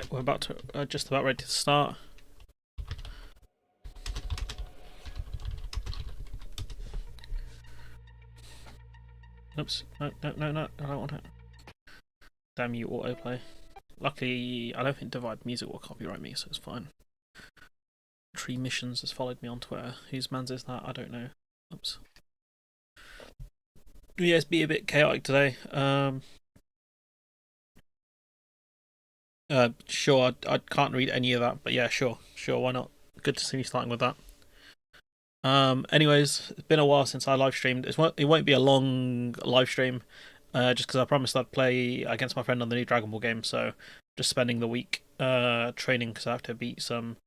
Right, we're about to just about ready to start. Oops, no, I don't want it. Damn you, autoplay. Luckily, I don't think Divide Music will copyright me, so it's fine. Tree Missions has followed me on Twitter. Whose man's is that? I don't know. Oops. Yeah, it's been a bit chaotic today. Sure, I can't read any of that, but yeah, sure, why not? Good to see me starting with that. Anyways, it's been a while since I live streamed. It won't be a long live stream, just because I promised I'd play against my friend on the new Dragon Ball game. So just spending the week training because I have to beat some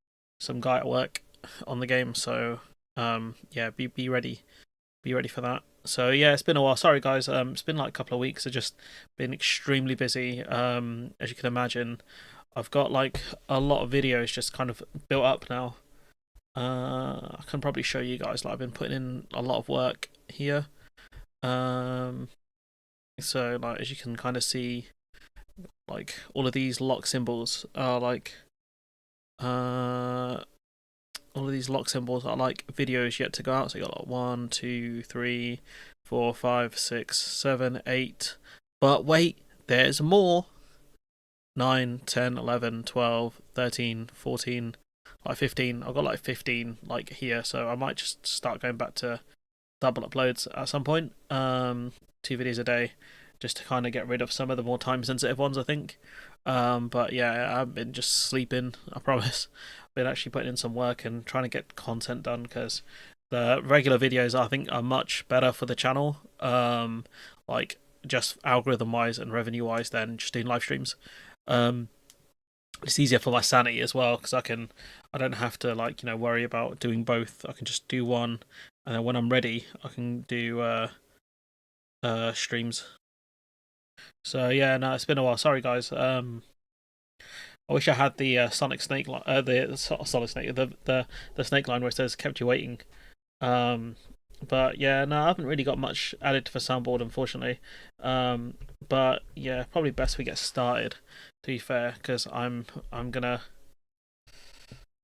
guy at work on the game. So yeah, be ready, for that. So yeah, it's been a while. Sorry guys. It's been like a couple of weeks. I've just been extremely busy. As you can imagine, I've got like a lot of videos just kind of built up now. I can probably show you guys, like, I've been putting in a lot of work here. So like, as you can kind of see, like, all of these lock symbols are like all of these lock symbols are like videos yet to go out. So you got like 1, 2, 3, 4, 5, 6, 7, 8. But wait, there's more. 9, 10, 11, 12, 13, 14, like 15. I've got like 15 like here, so I might just start going back to double uploads at some point. 2 videos a day, just to kind of get rid of some of the more time sensitive ones, I think. But yeah, I've been just sleeping, I promise. Been actually putting in some work and trying to get content done, because the regular videos I think are much better for the channel, like just algorithm wise and revenue wise, than just doing live streams. It's easier for my sanity as well, because I don't have to, like, worry about doing both. I can just do one, and then when I'm ready I can do streams. So yeah, no, it's been a while. Sorry guys. I wish I had the Sonic Snake line, Solid Snake, the snake line where it says "kept you waiting." But yeah, no, I haven't really got much added to the soundboard, unfortunately. But yeah, probably best we get started, to be fair, because I'm gonna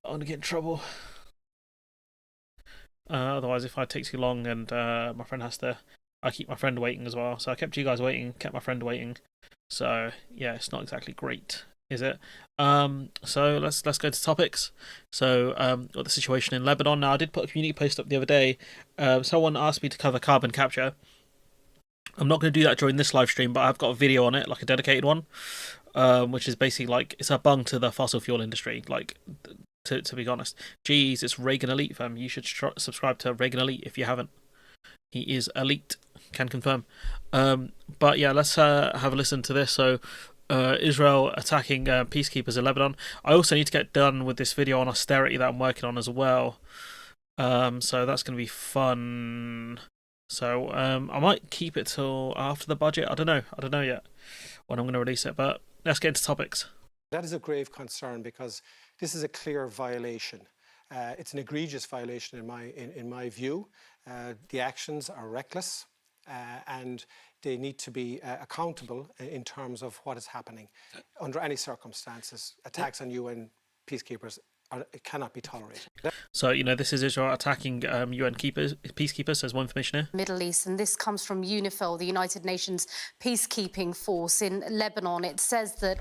get in trouble. Otherwise, if I take too long and my friend I keep my friend waiting as well. So I kept you guys waiting, kept my friend waiting. So yeah, it's not exactly great, is it? So let's go to topics. So got the situation in Lebanon. Now, I did put a community post up the other day. Someone asked me to cover carbon capture. I'm not going to do that during this live stream, but I've got a video on it, like a dedicated one, which is basically like, it's a bung to the fossil fuel industry. Like, to be honest, geez, it's Reagan Elite, fam. You should subscribe to Reagan Elite if you haven't. He is elite, can confirm. But yeah, let's have a listen to this. So, Israel attacking peacekeepers in Lebanon. I also need to get done with this video on austerity that I'm working on as well. So that's going to be fun. So I might keep it till after the budget. I don't know yet when I'm going to release it. But let's get into topics. That is a grave concern, because this is a clear violation. It's an egregious violation in my view. The actions are reckless, and they need to be accountable in terms of what is happening. Under any circumstances, attacks on UN peacekeepers it cannot be tolerated. So, this is Israel attacking UN peacekeepers, says one information here. Middle East, and this comes from UNIFIL, the United Nations peacekeeping force in Lebanon. It says that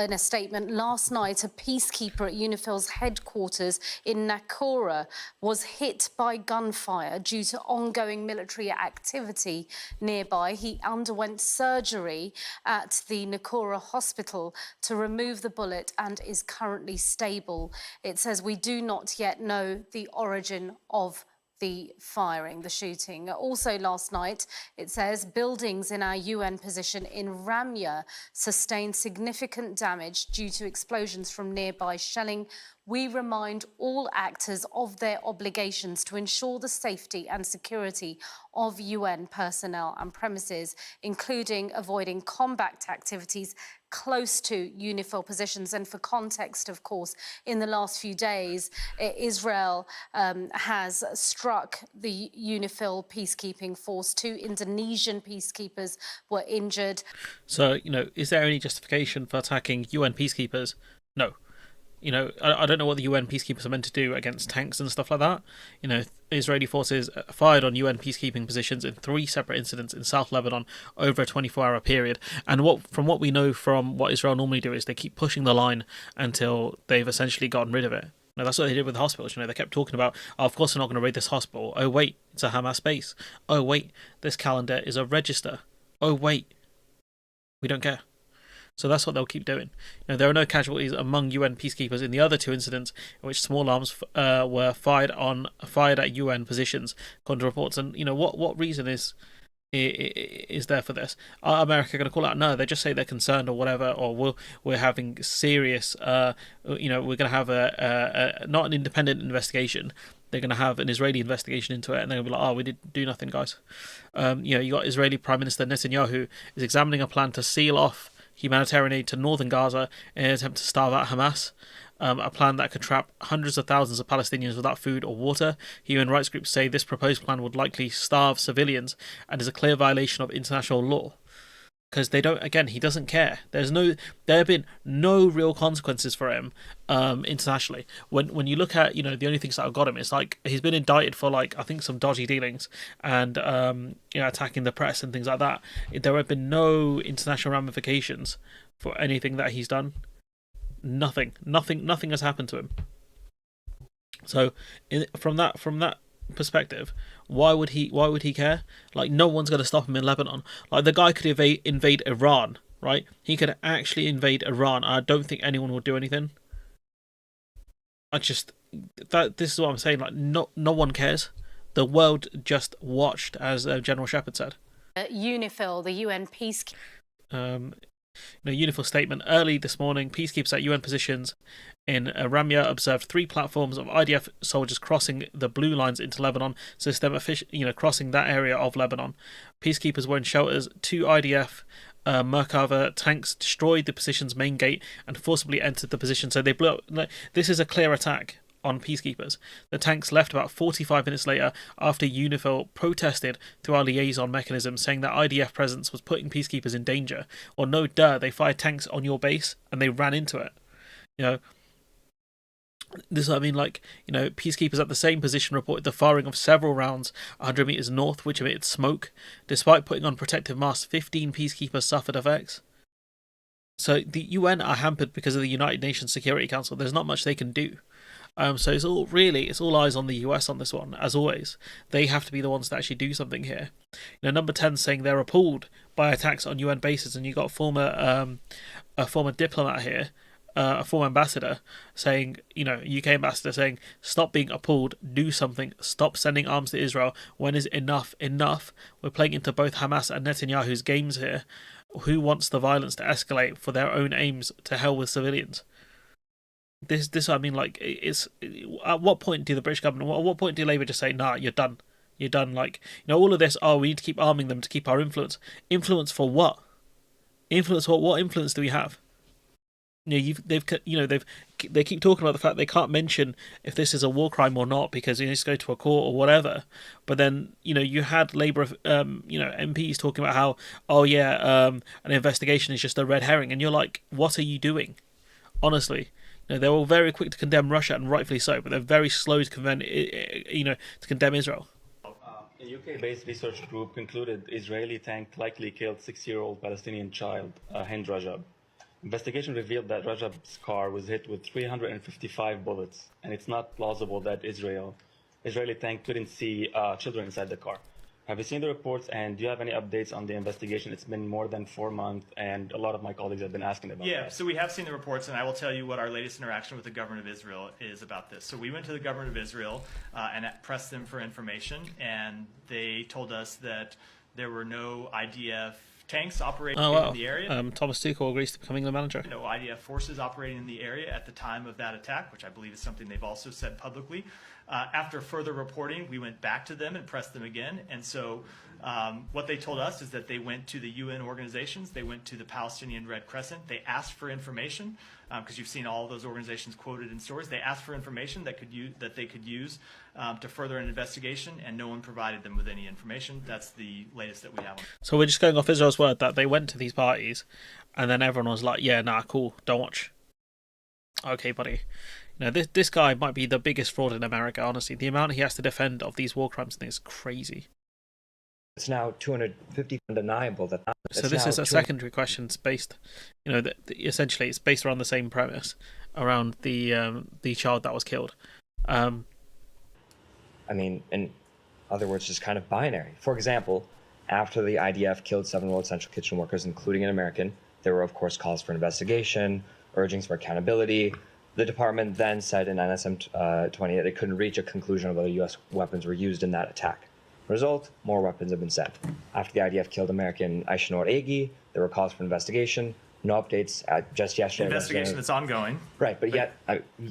in a statement last night, a peacekeeper at UNIFIL's headquarters in Nakora was hit by gunfire due to ongoing military activity nearby. He underwent surgery at the Nakora hospital to remove the bullet and is currently stable. It says we do not yet know the origin of the firing, the shooting. Also last night, it says buildings in our UN position in Ramya sustained significant damage due to explosions from nearby shelling, We remind all actors of their obligations to ensure the safety and security of UN personnel and premises, including avoiding combat activities close to UNIFIL positions. And for context, of course, in the last few days, Israel has struck the UNIFIL peacekeeping force. 2 Indonesian peacekeepers were injured. So, is there any justification for attacking UN peacekeepers? No. I don't know what the UN peacekeepers are meant to do against tanks and stuff like that. Israeli forces fired on UN peacekeeping positions in 3 separate incidents in South Lebanon over a 24-hour period. And from what we know from what Israel normally do is they keep pushing the line until they've essentially gotten rid of it. That's what they did with the hospitals. They kept talking about, oh, of course we're not going to raid this hospital. Oh, wait, it's a Hamas base. Oh, wait, this calendar is a register. Oh, wait, we don't care. So that's what they'll keep doing. There are no casualties among UN peacekeepers in the other 2 incidents in which small arms were fired at UN positions, according to reports. And what reason is there for this? Are America going to call out? No, they just say they're concerned or whatever, or we're having serious. We're going to have a not an independent investigation. They're going to have an Israeli investigation into it, and they're going to be like, "Oh, we did do nothing, guys." You got Israeli Prime Minister Netanyahu is examining a plan to seal off humanitarian aid to northern Gaza in an attempt to starve out Hamas, a plan that could trap hundreds of thousands of Palestinians without food or water. Human rights groups say this proposed plan would likely starve civilians and is a clear violation of international law. Because he doesn't care. There have been no real consequences for him internationally. When you look at, the only things that have got him, it's like he's been indicted for I think some dodgy dealings and attacking the press and things like that. There have been no international ramifications for anything that he's done. Nothing has happened to him. So from that perspective, why would he care? No one's going to stop him in Lebanon. The guy could invade Iran, right? He could actually invade Iran. I don't think anyone would do anything. This is what I'm saying. No one cares. The world just watched, as General Shepherd said. UNIFIL, the UN peacekeepers. UNIFIL statement early this morning. Peacekeepers at UN positions in Ramya observed 3 platforms of IDF soldiers crossing the blue lines into Lebanon. So them crossing that area of Lebanon. Peacekeepers were in shelters. 2 IDF Merkava tanks destroyed the position's main gate and forcibly entered the position. So they blew up. This is a clear attack on peacekeepers. The tanks left about 45 minutes later after UNIFIL protested through our liaison mechanism, saying that IDF presence was putting peacekeepers in danger. Or no, they fired tanks on your base and they ran into it. This is what I mean. Peacekeepers at the same position reported the firing of several rounds 100 meters north, which emitted smoke. Despite putting on protective masks, 15 peacekeepers suffered effects. So the UN are hampered because of the United Nations Security Council. There's not much they can do. So it's all eyes on the US on this one, as always. They have to be the ones to actually do something here. Number 10 saying they're appalled by attacks on UN bases, and you got a former diplomat here, a former ambassador saying, UK ambassador saying, stop being appalled, do something, stop sending arms to Israel. When is enough? We're playing into both Hamas and Netanyahu's games here. Who wants the violence to escalate for their own aims? To hell with civilians. This I mean, it's at what point do the British government, at what point do Labour just say, nah, you're done, all of this, we need to keep arming them to keep our influence for what? What influence do we have? They keep talking about the fact they can't mention if this is a war crime or not because it needs to go to a court or whatever. But then you had Labour MPs talking about how an investigation is just a red herring, and you're like, what are you doing? Honestly. They're all very quick to condemn Russia, and rightfully so, but they're very slow to condemn Israel. A UK-based research group concluded Israeli tank likely killed 6-year-old Palestinian child, Hind Rajab. Investigation revealed that Rajab's car was hit with 355 bullets, and it's not plausible that Israeli tank couldn't see children inside the car. Have you seen the reports, and do you have any updates on the investigation? It's been more than 4 months, and a lot of my colleagues have been asking about that. So we have seen the reports, and I will tell you what our latest interaction with the government of Israel is about this. So we went to the government of Israel and pressed them for information, and they told us that there were no IDF tanks operating Oh, in the area. Thomas Tuchel agrees to becoming the manager. No IDF forces operating in the area at the time of that attack, which I believe is something they've also said publicly. After further reporting, we went back to them and pressed them again. And so what they told us is that they went to the UN organizations, they went to the Palestinian Red Crescent, they asked for information, because you've seen all of those organizations quoted in stories. They asked for information that they could use to further an investigation, and no one provided them with any information. That's the latest that we have. So we're just going off Israel's word that they went to these parties, and then everyone was like, "Yeah, nah, cool, don't watch." Okay, buddy. You know, this guy might be the biggest fraud in America. Honestly, the amount he has to defend of these war crimes thing is crazy. It's now 250 undeniable that. So this is a secondary question. It's based, you know, essentially it's based around the same premise, around the child that was killed. I mean, in other words, just kind of binary. For example, after the IDF killed 7 World Central Kitchen workers, including an American, there were of course calls for investigation, urgings for accountability. The department then said in NSM 20 that it couldn't reach a conclusion of whether U.S. weapons were used in that attack. Result, more weapons have been sent. After the IDF killed American Aishanor Egi, there were calls for investigation. No updates. Just yesterday, Investigation that's ongoing. Right, but yet,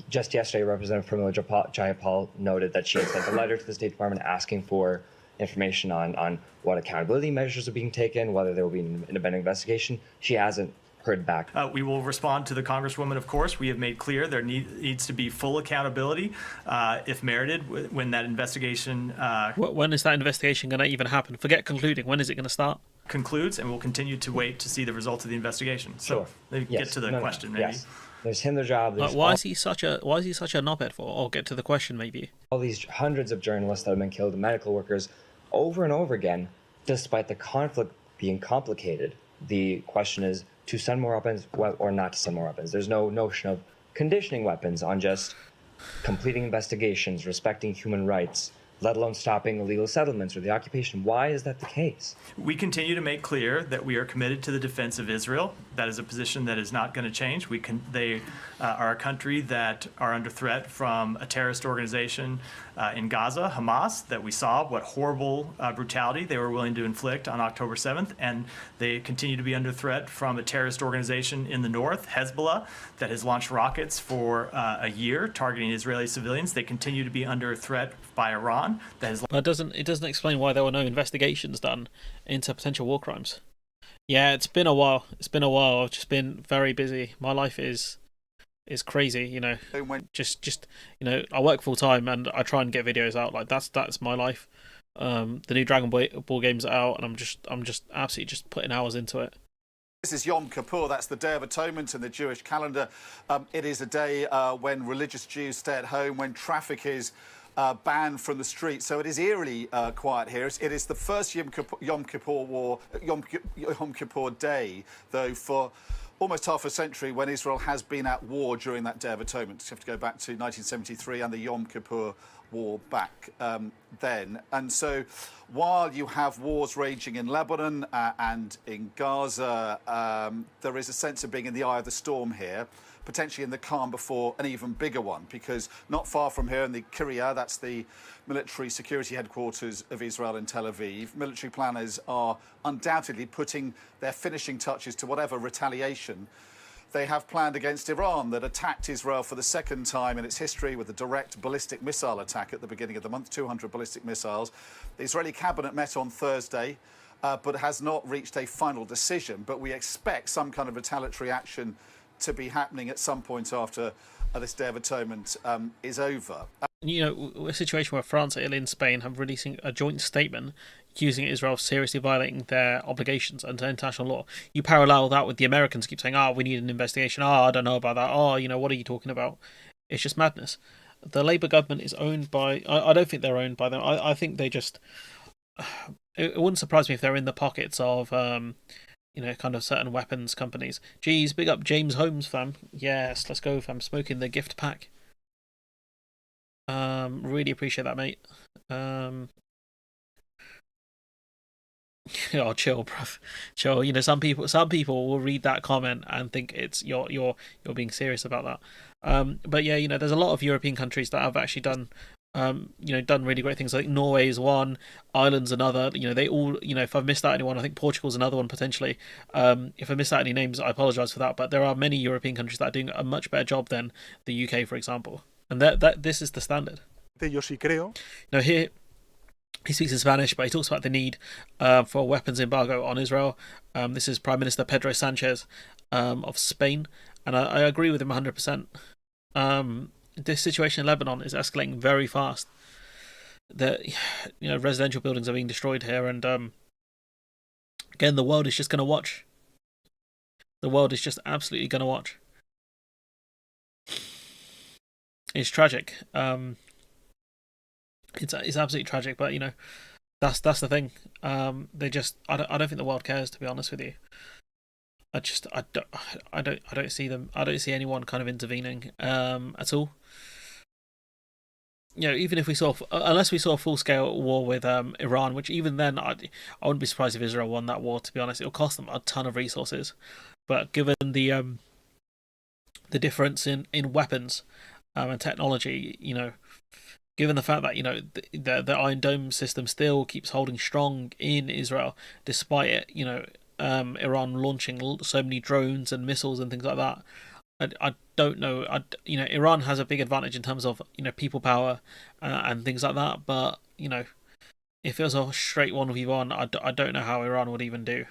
just yesterday, Representative Pramila Jayapal noted that she had sent a letter to the State Department asking for information on what accountability measures are being taken, whether there will be an independent investigation. She hasn't heard back. We will respond to the Congresswoman, of course. We have made clear there needs to be full accountability, if merited, when that investigation... When is that investigation going to even happen? Forget concluding. When is it going to start? Concludes, and we'll continue to wait to see the results of the investigation. So get to the question, maybe. Yes. There's him, the job. Why is he such a knobhead for? Or get to the question, maybe. All these hundreds of journalists that have been killed, medical workers, over and over again, despite the conflict being complicated. The question is to send more weapons or not to send more weapons. There's no notion of conditioning weapons on just completing investigations, respecting human rights, let alone stopping illegal settlements or the occupation. Why is that the case? We continue to make clear that we are committed to the defense of Israel. That is a position that is not going to change. They are a country that are under threat from a terrorist organization in Gaza, Hamas, that we saw what horrible brutality they were willing to inflict on October 7th. And they continue to be under threat from a terrorist organization in the north, Hezbollah, that has launched rockets for a year targeting Israeli civilians. They continue to be under threat by Iran. But it doesn't explain why there were no investigations done into potential war crimes. Yeah, it's been a while. I've just been very busy. My life is crazy, you know. Just you know, I work full time and I try and get videos out. Like that's my life. The new Dragon Ball game's out, and I'm just absolutely just putting hours into it. This is Yom Kippur. That's the Day of Atonement in the Jewish calendar. It is a day when religious Jews stay at home, when traffic is banned from the street. So it is eerily quiet here. It is the first Yom Kippur day, though, for almost half a century, when Israel has been at war during that Day of Atonement. You have to go back to 1973 and the Yom Kippur War back then. And so while you have wars raging in Lebanon and in Gaza, there is a sense of being in the eye of the storm here, potentially in the calm before an even bigger one, because not far from here in the Kiryat, that's the military security headquarters of Israel in Tel Aviv, military planners are undoubtedly putting their finishing touches to whatever retaliation they have planned against Iran, that attacked Israel for the second time in its history with a direct ballistic missile attack at the beginning of the month, 200 ballistic missiles. The Israeli cabinet met on Thursday, but has not reached a final decision. But we expect some kind of retaliatory action to be happening at some point after this Day of Atonement is over. You know, a situation where France, Italy and Spain have releasing a joint statement accusing Israel of seriously violating their obligations under international law. You parallel that with the Americans keep saying, we need an investigation. I don't know about that. You know, what are you talking about? It's just madness. The Labour government is owned by... I don't think they're owned by them. I think they just... It wouldn't surprise me if they're in the pockets of... you know, kind of certain weapons companies. Geez, big up James Holmes, fam. Yes, let's go, fam. Smoking the gift pack. Really appreciate that, mate. Oh, chill, bruv. Chill. You know, some people will read that comment and think it's you're being serious about that. But yeah, you know, there's a lot of European countries that have actually done done really great things. I think Norway is one, Ireland's another. They all, if I've missed out anyone, I think Portugal's another one potentially. If I missed out any names, I apologise for that. But there are many European countries that are doing a much better job than the UK, for example. And that this is the standard. Yo sí creo. Now here, he speaks in Spanish, but he talks about the need for a weapons embargo on Israel. This is Prime Minister Pedro Sanchez of Spain, and I agree with him 100%. This situation in Lebanon is escalating very fast. Residential buildings are being destroyed here, and again, the world is just going to watch. The world is just absolutely going to watch. It's tragic. It's absolutely tragic, but that's the thing. I don't think the world cares, to be honest with you. I don't see them. I don't see anyone kind of intervening at all. Even if unless we saw a full scale war with Iran, which even then I wouldn't be surprised if Israel won that war. To be honest, it'll cost them a ton of resources. But given the difference in weapons and technology, given the fact that the Iron Dome system still keeps holding strong in Israel, despite it, Iran launching so many drones and missiles and things like that. I don't know. Iran has a big advantage in terms of people power and things like that. But if it was a straight 1v1, I don't know how Iran would even do.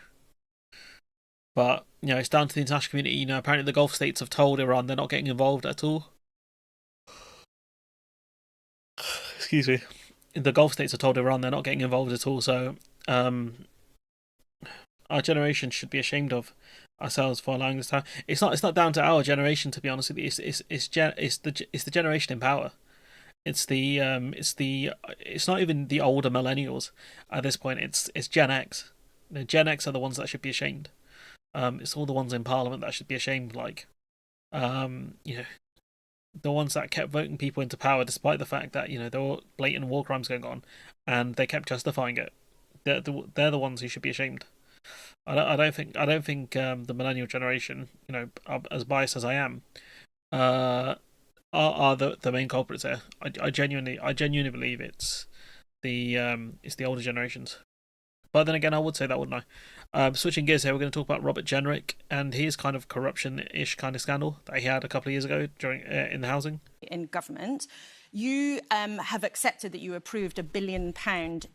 But it's down to the international community. Apparently the Gulf states have told Iran they're not getting involved at all. Excuse me. The Gulf states have told Iran they're not getting involved at all. So our generation should be ashamed of ourselves for allowing this to happen. It's not down to our generation, to be honest with you. It's the generation in power. It's not even the older millennials at this point. It's Gen X. Gen X are the ones that should be ashamed. It's all the ones in Parliament that should be ashamed. The ones that kept voting people into power despite the fact that there were blatant war crimes going on, and they kept justifying it. They're the ones who should be ashamed. I don't think the millennial generation, as biased as I am, are the main culprits here. I genuinely believe it's the older generations. But then again, I would say that, wouldn't I? Switching gears here, we're going to talk about Robert Jenrick and his kind of corruption-ish kind of scandal that he had a couple of years ago during in the housing. In government, you have accepted that you approved £1 billion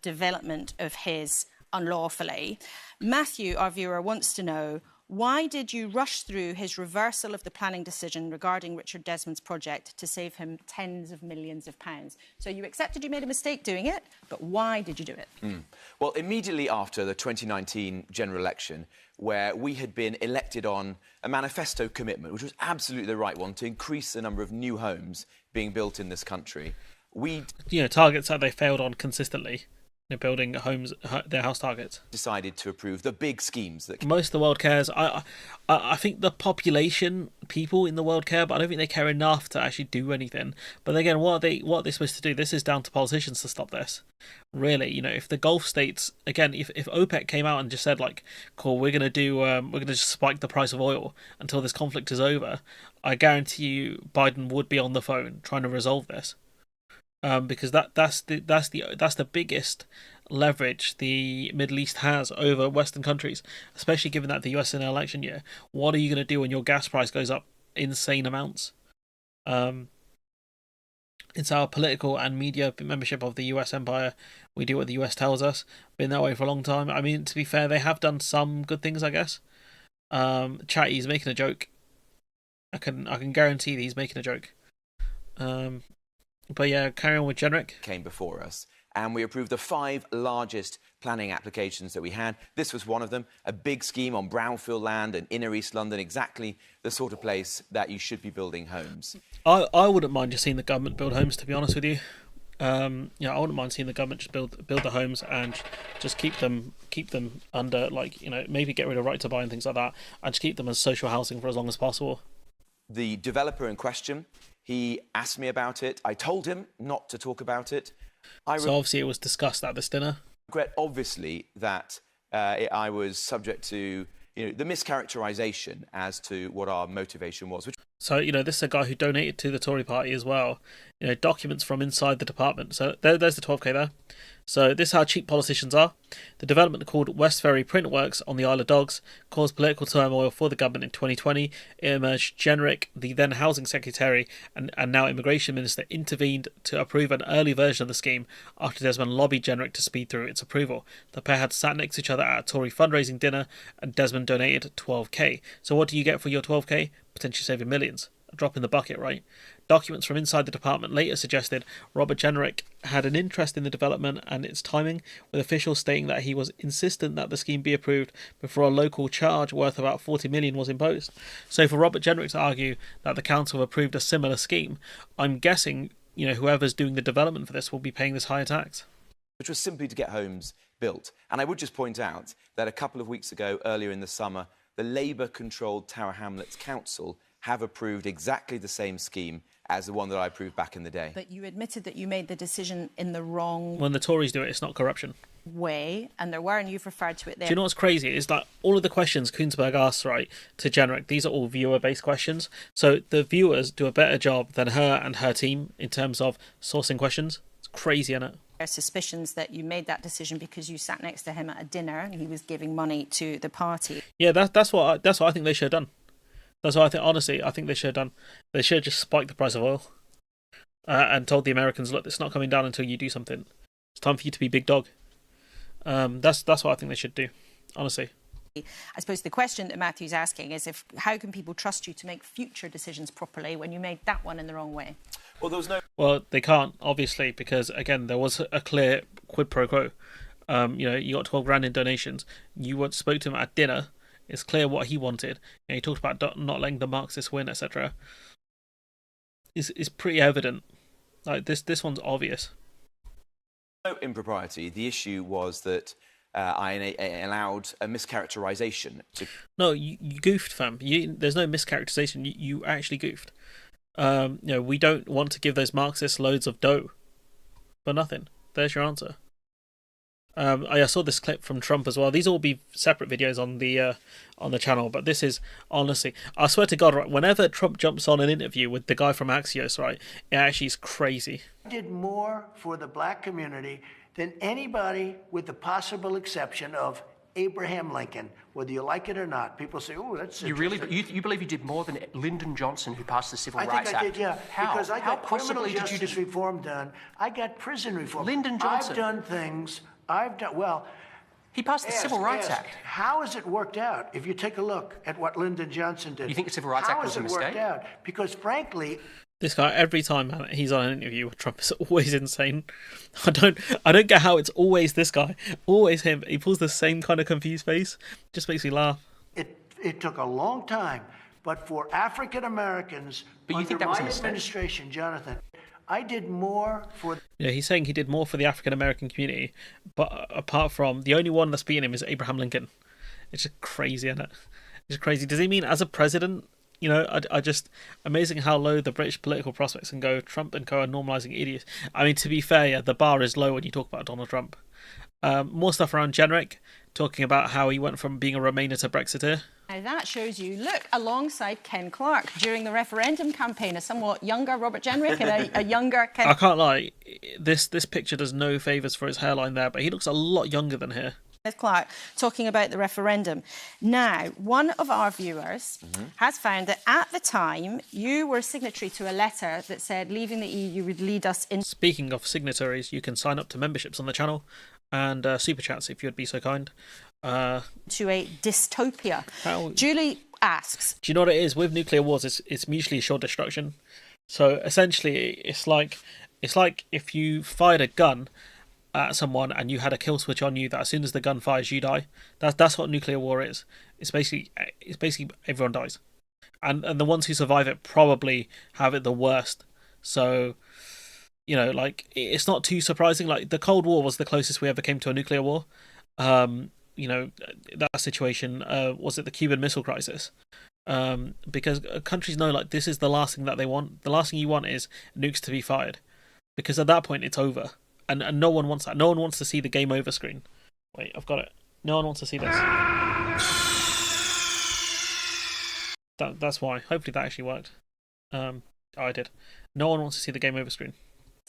development of his unlawfully. Matthew, our viewer, wants to know, why did you rush through his reversal of the planning decision regarding Richard Desmond's project to save him tens of millions of pounds? So you accepted you made a mistake doing it, but why did you do it? Well, immediately after the 2019 general election, where we had been elected on a manifesto commitment, which was absolutely the right one, to increase the number of new homes being built in this country, targets that they failed on consistently. Building homes, their house targets. Decided to approve the big schemes that most of the world cares. I think the population, people in the world care, but I don't think they care enough to actually do anything. But then again, what are they supposed to do? This is down to politicians to stop this. Really, if the Gulf states, again, if OPEC came out and just said cool, we're gonna just spike the price of oil until this conflict is over, I guarantee you Biden would be on the phone trying to resolve this. Because that's the biggest leverage the Middle East has over Western countries, especially given that the US in an election year. What are you going to do when your gas price goes up insane amounts? It's our political and media membership of the US empire. We do what the US tells us. Been that way for a long time. I mean, to be fair, they have done some good things, I guess. Chatty's making a joke. I can guarantee that he's making a joke. But yeah, carry on with Jenrick. Came before us, and we approved the 5 largest planning applications that we had. This was one of them, a big scheme on brownfield land in inner East London, exactly the sort of place that you should be building homes. I wouldn't mind just seeing the government build homes, to be honest with you. I wouldn't mind seeing the government just build the homes and just keep them under, maybe get rid of right to buy and things like that, and just keep them as social housing for as long as possible. The developer in question, he asked me about it. I told him not to talk about it. So obviously it was discussed at this dinner. Regret, obviously, that I was subject to the mischaracterization as to what our motivation was. So, this is a guy who donated to the Tory party as well. Documents from inside the department. So there's the 12k there. So this is how cheap politicians are. The development called West Ferry Printworks on the Isle of Dogs caused political turmoil for the government in 2020. It emerged Jenrick, the then Housing Secretary and now Immigration Minister, intervened to approve an early version of the scheme after Desmond lobbied Jenrick to speed through its approval. The pair had sat next to each other at a Tory fundraising dinner and Desmond donated 12k. So what do you get for your 12k? Potentially saving millions. A drop in the bucket, right? Documents from inside the department later suggested Robert Jenrick had an interest in the development and its timing, with officials stating that he was insistent that the scheme be approved before a local charge worth about 40 million was imposed. So for Robert Jenrick to argue that the council approved a similar scheme, I'm guessing, whoever's doing the development for this will be paying this higher tax. Which was simply to get homes built. And I would just point out that a couple of weeks ago, earlier in the summer, the Labour-controlled Tower Hamlets Council have approved exactly the same scheme as the one that I approved back in the day. But you admitted that you made the decision in the wrong When the Tories do it, it's not corruption. way, and there were, and you've referred to it there. Do you know what's crazy? Is that all of the questions Koonsberg asks, right, to Jenrick, these are all viewer-based questions. So the viewers do a better job than her and her team in terms of sourcing questions. It's crazy, isn't it? There are suspicions that you made that decision because you sat next to him at a dinner and he was giving money to the party. Yeah, that's what I think they should have done. That's what I think. Honestly, I think they should have done. They should have just spiked the price of oil and told the Americans, look, it's not coming down until you do something. It's time for you to be big dog. That's what I think they should do, honestly. I suppose the question that Matthew's asking is how can people trust you to make future decisions properly when you made that one in the wrong way? Well, they can't, obviously, because, again, there was a clear quid pro quo. You got 12 grand in donations. You spoke to him at dinner. It's clear what he wanted. He talked about not letting the Marxists win, etc. It's pretty evident. Like this one's obvious. No impropriety. The issue was that I allowed a mischaracterization. No, you goofed, fam. There's no mischaracterization. You actually goofed. We don't want to give those Marxists loads of dough for nothing. There's your answer. I saw this clip from Trump as well. These will all be separate videos on the channel, but this is, honestly, I swear to God, right, whenever Trump jumps on an interview with the guy from Axios, right, it actually is crazy. I did more for the black community than anybody, with the possible exception of Abraham Lincoln, whether you like it or not. People say, oh, that's interesting. You believe you did more than Lyndon Johnson, who passed the Civil Rights Act? I think I did, yeah. How? Because I got criminal possibly did you justice reform done. I got prison reform. Lyndon Johnson. I've done things. Well, he passed the Civil Rights Act. How has it worked out? If you take a look at what Lyndon Johnson did, you think the Civil Rights Act was a mistake? How has it worked out? Because frankly, this guy, every time he's on an interview with Trump, is always insane. I don't get how it's always this guy, always him. He pulls the same kind of confused face. Just makes me laugh. It took a long time, but for African Americans, but you think that was a mistake? Administration, Jonathan, I did more for... Yeah, he's saying he did more for the African American community, but apart from, the only one that's beating him is Abraham Lincoln. It's just crazy, isn't it? It's crazy. Does he mean as a president? I just... Amazing how low the British political prospects can go. Trump and co are normalising idiots. I mean, to be fair, yeah, the bar is low when you talk about Donald Trump. More stuff around Jenrick, talking about how he went from being a Remainer to Brexiteer. Now that shows you, look, alongside Ken Clarke during the referendum campaign, a somewhat younger Robert Jenrick and a younger Ken... I can't lie, this picture does no favours for his hairline there, but he looks a lot younger than here. Clarke talking about the referendum. Now, one of our viewers has found that at the time you were signatory to a letter that said leaving the EU would lead us in... Speaking of signatories, you can sign up to memberships on the channel and super chats if you'd be so kind. To a dystopia. Julie asks, do you know what it is with nuclear wars? It's mutually assured destruction. So essentially, it's like if you fired a gun at someone and you had a kill switch on you that as soon as the gun fires you die. That's what nuclear war is. It's basically everyone dies, and the ones who survive it probably have it the worst. So it's not too surprising. Like the Cold War was the closest we ever came to a nuclear war. That situation, was it the Cuban Missile Crisis? Because countries know, like, this is the last thing that they want. The last thing you want is nukes to be fired, because at that point it's over, and no one wants that. No one wants to see the game over screen. Wait, I've got it. No one wants to see this. That's why. Hopefully that actually worked. I did. No one wants to see the game over screen.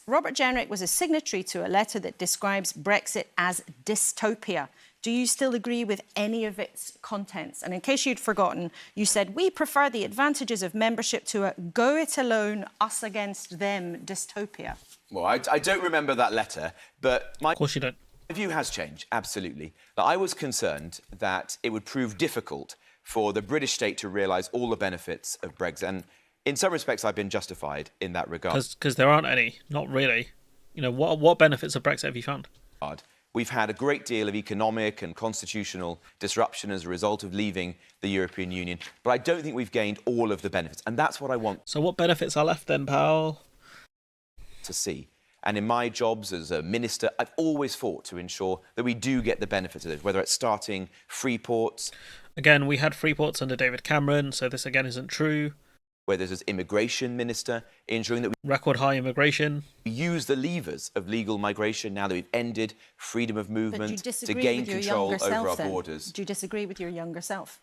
Robert Jenrick was a signatory to a letter that describes Brexit as dystopia. Do you still agree with any of its contents? And in case you'd forgotten, you said, we prefer the advantages of membership to a go-it-alone, us-against-them dystopia. Well, I don't remember that letter, but Of course you don't. my view has changed, absolutely. I was concerned that it would prove difficult for the British state to realise all the benefits of Brexit. And in some respects, I've been justified in that regard. Because there aren't any. Not really. You know, what benefits of Brexit have you found? We've had a great deal of economic and constitutional disruption as a result of leaving the European Union, but I don't think we've gained all of the benefits, and that's what I want So what benefits are left then, pal? to see. And in my jobs as a minister, I've always fought to ensure that we do get the benefits of this, whether it's starting free ports. Again, we had free ports under David Cameron, so this again isn't true. Whether it's as immigration minister, ensuring that we Record high immigration. use the levers of legal migration now that we've ended freedom of But do you movement to disagree gain with your control younger over self, our then? borders. Do you disagree with your younger self?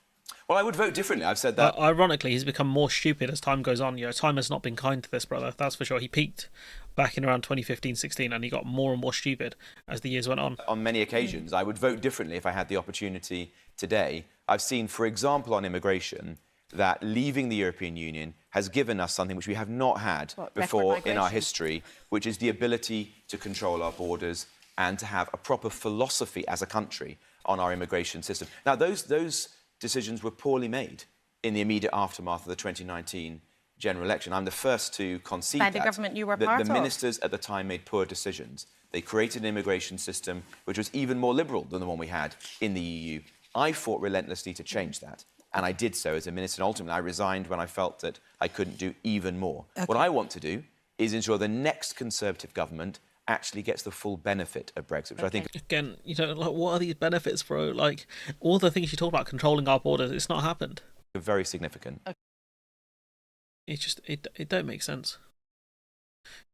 Well, I would vote differently. I've said that. Ironically, he's become more stupid as time goes on. You know, time has not been kind to this brother, that's for sure. He peaked back in around 2015-16, and he got more and more stupid as the years went on. On many occasions, I would vote differently if I had the opportunity today. I've seen, for example, on immigration, that leaving the European Union has given us something which we have not had before in our history, which is the ability to control our borders and to have a proper philosophy as a country on our immigration system. Now, those decisions were poorly made in the immediate aftermath of the 2019 general election. I'm the first to concede By the that. government you were part of. The ministers at the time made poor decisions. They created an immigration system which was even more liberal than the one we had in the EU. I fought relentlessly to change that, and I did so as a minister, and ultimately I resigned when I felt that I couldn't do even more. Okay. What I want to do is ensure the next Conservative government actually gets the full benefit of Brexit, which I think... Again, you know, like, what are these benefits, bro? Like, all the things you talk about controlling our borders, it's not happened. are very significant. It just, it don't make sense.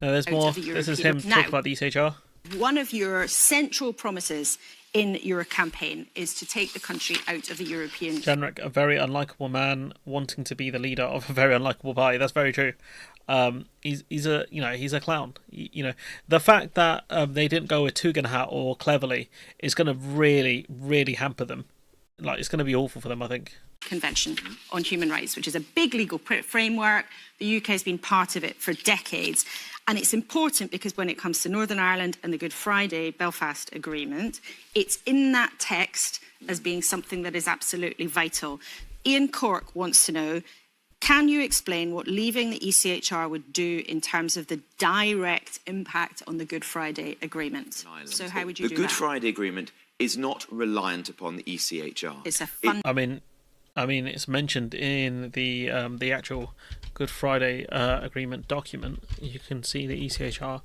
No, there's Out more. of the This is European- him Now- talking about the ECHR. One of your central promises in your campaign is to take the country out of the European... Jenrick, a very unlikable man wanting to be the leader of a very unlikable party. That's very true. He's a clown. You know, the fact that they didn't go with Tugendhat or Cleverly is going to really, really hamper them. Like, it's going to be awful for them, I think. Convention on Human Rights, which is a big legal framework. The UK has been part of it for decades. And it's important because when it comes to Northern Ireland and the Good Friday Belfast Agreement, it's in that text as being something that is absolutely vital. Ian Cork wants to know, can you explain what leaving the ECHR would do in terms of the direct impact on the Good Friday Agreement? So how would you do that? The Good Friday Agreement is not reliant upon the ECHR. It's a fun... I mean, it's mentioned in the actual Good Friday Agreement document. You can see the ECHR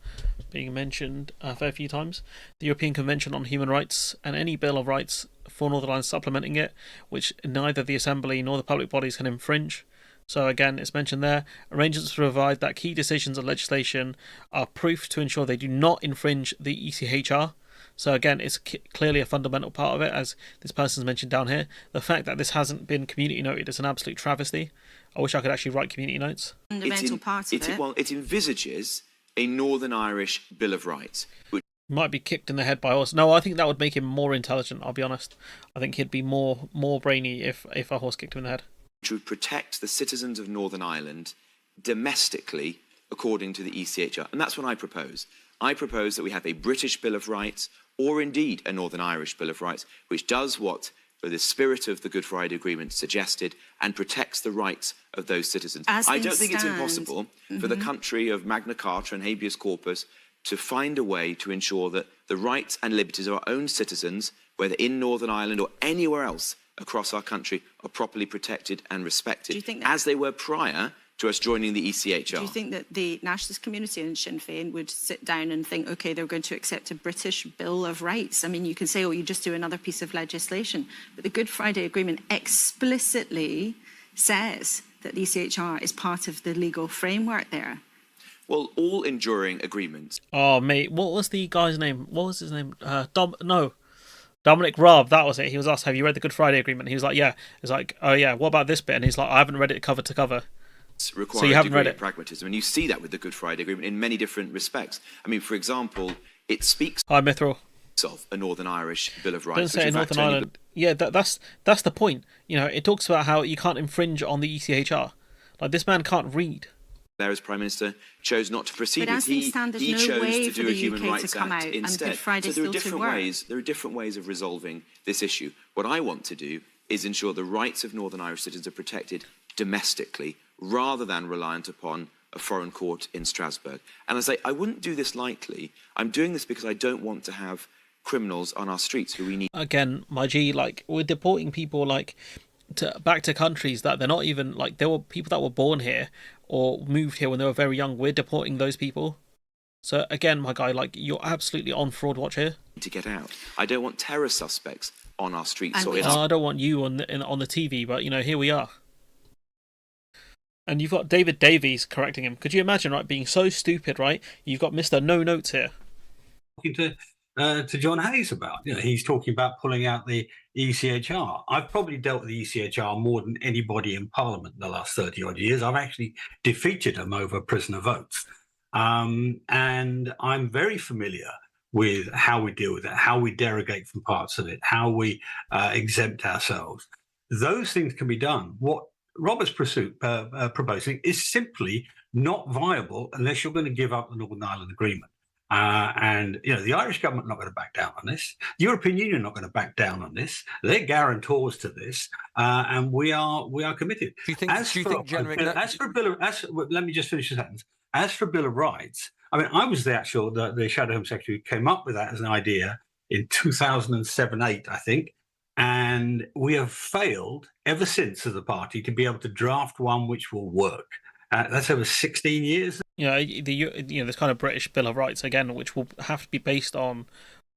being mentioned a fair few times. The European Convention on Human Rights and any Bill of Rights for Northern Ireland supplementing it, which neither the Assembly nor the public bodies can infringe. So again, it's mentioned there. Arrangements to provide that key decisions of legislation are proof to ensure they do not infringe the ECHR. So again, it's clearly a fundamental part of it, as this person's mentioned down here. The fact that this hasn't been community noted is an absolute travesty. I wish I could actually write community notes. Fundamental part of it. Well, it envisages a Northern Irish Bill of Rights, which Might be kicked in the head by a horse. No, I think that would make him more intelligent, I'll be honest. I think he'd be more brainy if a horse kicked him in the head. would protect the citizens of Northern Ireland domestically according to the ECHR. And that's what I propose. I propose that we have a British Bill of Rights, or indeed a Northern Irish Bill of Rights, which does what the spirit of the Good Friday Agreement suggested and protects the rights of those citizens. I don't think it's impossible for the country of Magna Carta and habeas corpus to find a way to ensure that the rights and liberties of our own citizens, whether in Northern Ireland or anywhere else across our country, are properly protected and respected, as they were prior to us joining the ECHR. Do you think that the nationalist community in Sinn Féin would sit down and think, OK, they're going to accept a British Bill of Rights? I mean, you can say, oh, you just do another piece of legislation. But the Good Friday Agreement explicitly says that the ECHR is part of the legal framework there. Well, all enduring agreements. Oh, mate, what was the guy's name? What was his name? Dominic Raab, that was it. He was asked, "Have you read the Good Friday Agreement?" He was like, "Yeah." He's like, "Oh yeah, what about this bit?" And he's like, "I haven't read it cover to cover." So you haven't read it. Pragmatism, and you see that with the Good Friday Agreement in many different respects. I mean, for example, it speaks Hi, Mithril. of a Northern Irish Bill of Rights. Don't say Northern Ireland. Yeah, that's the point. You know, it talks about how you can't infringe on the ECHR. Like, this man can't read. Blair, as Prime Minister, chose not to proceed. But as things stand, there's no way for the UK to come out and Good Friday still to work. There are different ways of resolving this issue. What I want to do is ensure the rights of Northern Irish citizens are protected domestically, rather than reliant upon a foreign court in Strasbourg. And I say, I wouldn't do this lightly. I'm doing this because I don't want to have criminals on our streets who we need. Again, my G, like, we're deporting people, like, back to countries that they're not even, like, there were people that were born here or moved here when they were very young. We're deporting those people. So again, my guy, like, you're absolutely on fraud watch here. To get out. I don't want terror suspects on our streets. I don't want you on the TV, but, you know, here we are. And you've got David Davies correcting him. Could you imagine, right, being so stupid, right? You've got Mr. No Notes here. To John Hayes about. You know, he's talking about pulling out the ECHR. I've probably dealt with the ECHR more than anybody in Parliament in the last 30-odd years. I've actually defeated them over prisoner votes. And I'm very familiar with how we deal with it, how we derogate from parts of it, how we exempt ourselves. Those things can be done. What Robert's proposing is simply not viable unless you're going to give up the Northern Ireland Agreement. And, you know, the Irish government are not going to back down on this. The European Union are not going to back down on this. They're guarantors to this, and we are committed. Do you think, let me just finish the sentence. As for Bill of Rights, I mean, I was the Shadow Home Secretary who came up with that as an idea in 2007-8, I think. And we have failed ever since as a party to be able to draft one which will work. That's over 16 years. This kind of British Bill of Rights again, which will have to be based on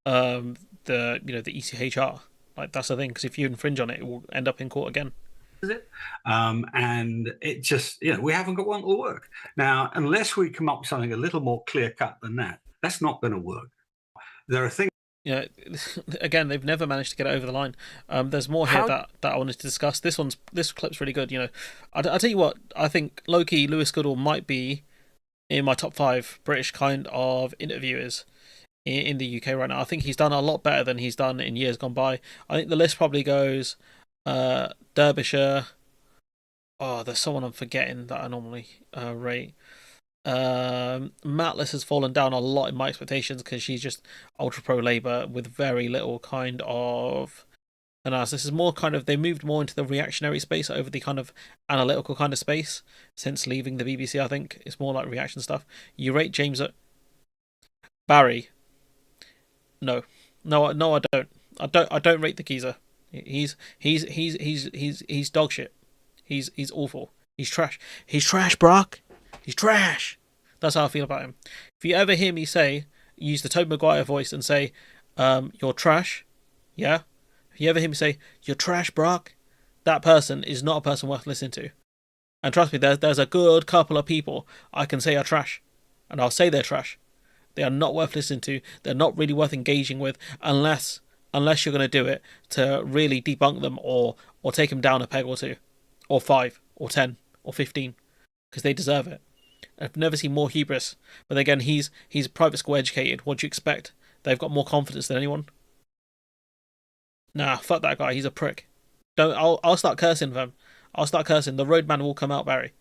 the ECHR. Like, that's the thing, because if you infringe on it, it will end up in court again. Is it? And it just, we haven't got one that will work. Now, unless we come up with something a little more clear cut than that, that's not going to work. There are things. Again, they've never managed to get it over the line. There's more here that I wanted to discuss. This clip's really good. I'll tell you what, I think low-key Lewis Goodall might be in my top 5 British kind of interviewers in the UK right now. I think he's done a lot better than he's done in years gone by. I think the list probably goes Derbyshire. Oh, there's someone I'm forgetting that I normally rate. Matlis has fallen down a lot in my expectations because she's just ultra pro Labour with very little kind of analysis. This is more kind of, they moved more into the reactionary space over the kind of analytical kind of space since leaving the BBC. I think it's more like reaction stuff. You rate James Barry? No, I don't. I don't rate the geezer. He's dog shit. He's awful. He's trash. He's trash, Brock. He's trash. That's how I feel about him. If you ever hear me use the Tobey Maguire voice and say, you're trash, yeah? If you ever hear me say, you're trash, Brock, that person is not a person worth listening to. And trust me, there's a good couple of people I can say are trash. And I'll say they're trash. They are not worth listening to. They're not really worth engaging with unless you're going to do it to really debunk them or take them down a peg or 2. Or 5, or 10, or 15. Because they deserve it. I've never seen more hubris. But again, he's private school educated. What do you expect? They've got more confidence than anyone. Nah, fuck that guy. He's a prick. I'll start cursing them. I'll start cursing. The roadman will come out, Barry.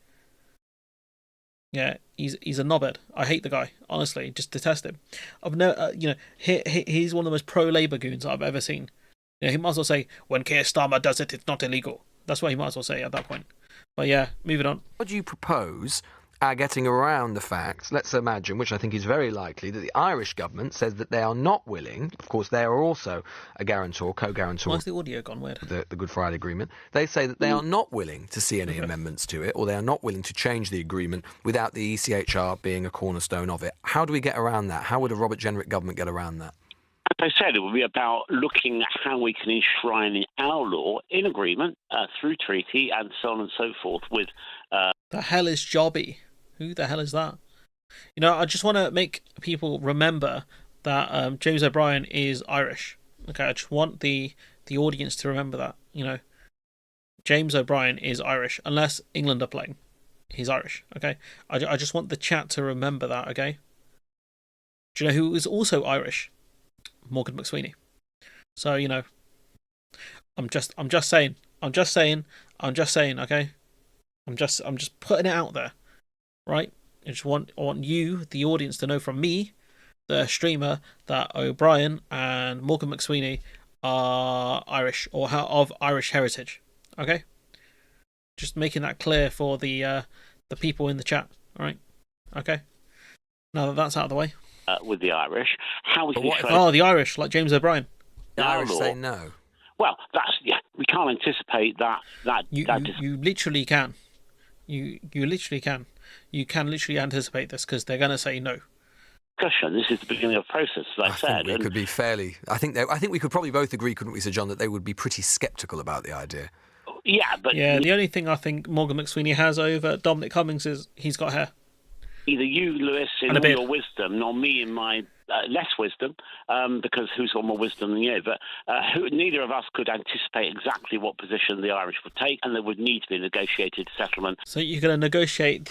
Yeah, he's a knobhead. I hate the guy. Honestly, just detest him. I've never, he's one of the most pro-Labour goons I've ever seen. He might as well say, when Keir Starmer does it, it's not illegal. That's what he might as well say at that point. But yeah, moving on. What do you propose getting around the fact, let's imagine, which I think is very likely, that the Irish government says that they are not willing, of course they are also a guarantor, co-guarantor. Why's the audio gone weird? The Good Friday Agreement. They say that they are not willing to see any amendments to it, or they are not willing to change the agreement without the ECHR being a cornerstone of it. How do we get around that? How would a Robert Jenrick government get around that? As I said, it will be about looking at how we can enshrine our law in agreement through treaty and so on and so forth with... The hell is Jobby? Who the hell is that? I just want to make people remember that James O'Brien is Irish. Okay, I just want the audience to remember that. James O'Brien is Irish, unless England are playing. He's Irish. Okay, I just want the chat to remember that. Okay. Do you know who is also Irish? Morgan McSweeney. So I'm just saying. Okay. I'm just putting it out there, right? I want you, the audience, to know from me, the streamer, that O'Brien and Morgan McSweeney are Irish or of Irish heritage. Okay, just making that clear for the people in the chat. All right. Okay. Now that that's out of the way. With the Irish, how is this? Oh, the Irish, like James O'Brien. The Irish say no. Well, we can't anticipate that. You literally can. You literally can. You can literally anticipate this because they're going to say no. Discussion. This is the beginning of the process, as I said. Think we could be fairly. I think we could probably both agree, couldn't we, Sir John, that they would be pretty sceptical about the idea. Yeah, but the only thing I think Morgan McSweeney has over Dominic Cummings is he's got hair. Neither you, Lewis, in all your wisdom, nor me in my less wisdom, because who's got more wisdom than you? But neither of us could anticipate exactly what position the Irish would take, and there would need to be a negotiated settlement. So you're going to negotiate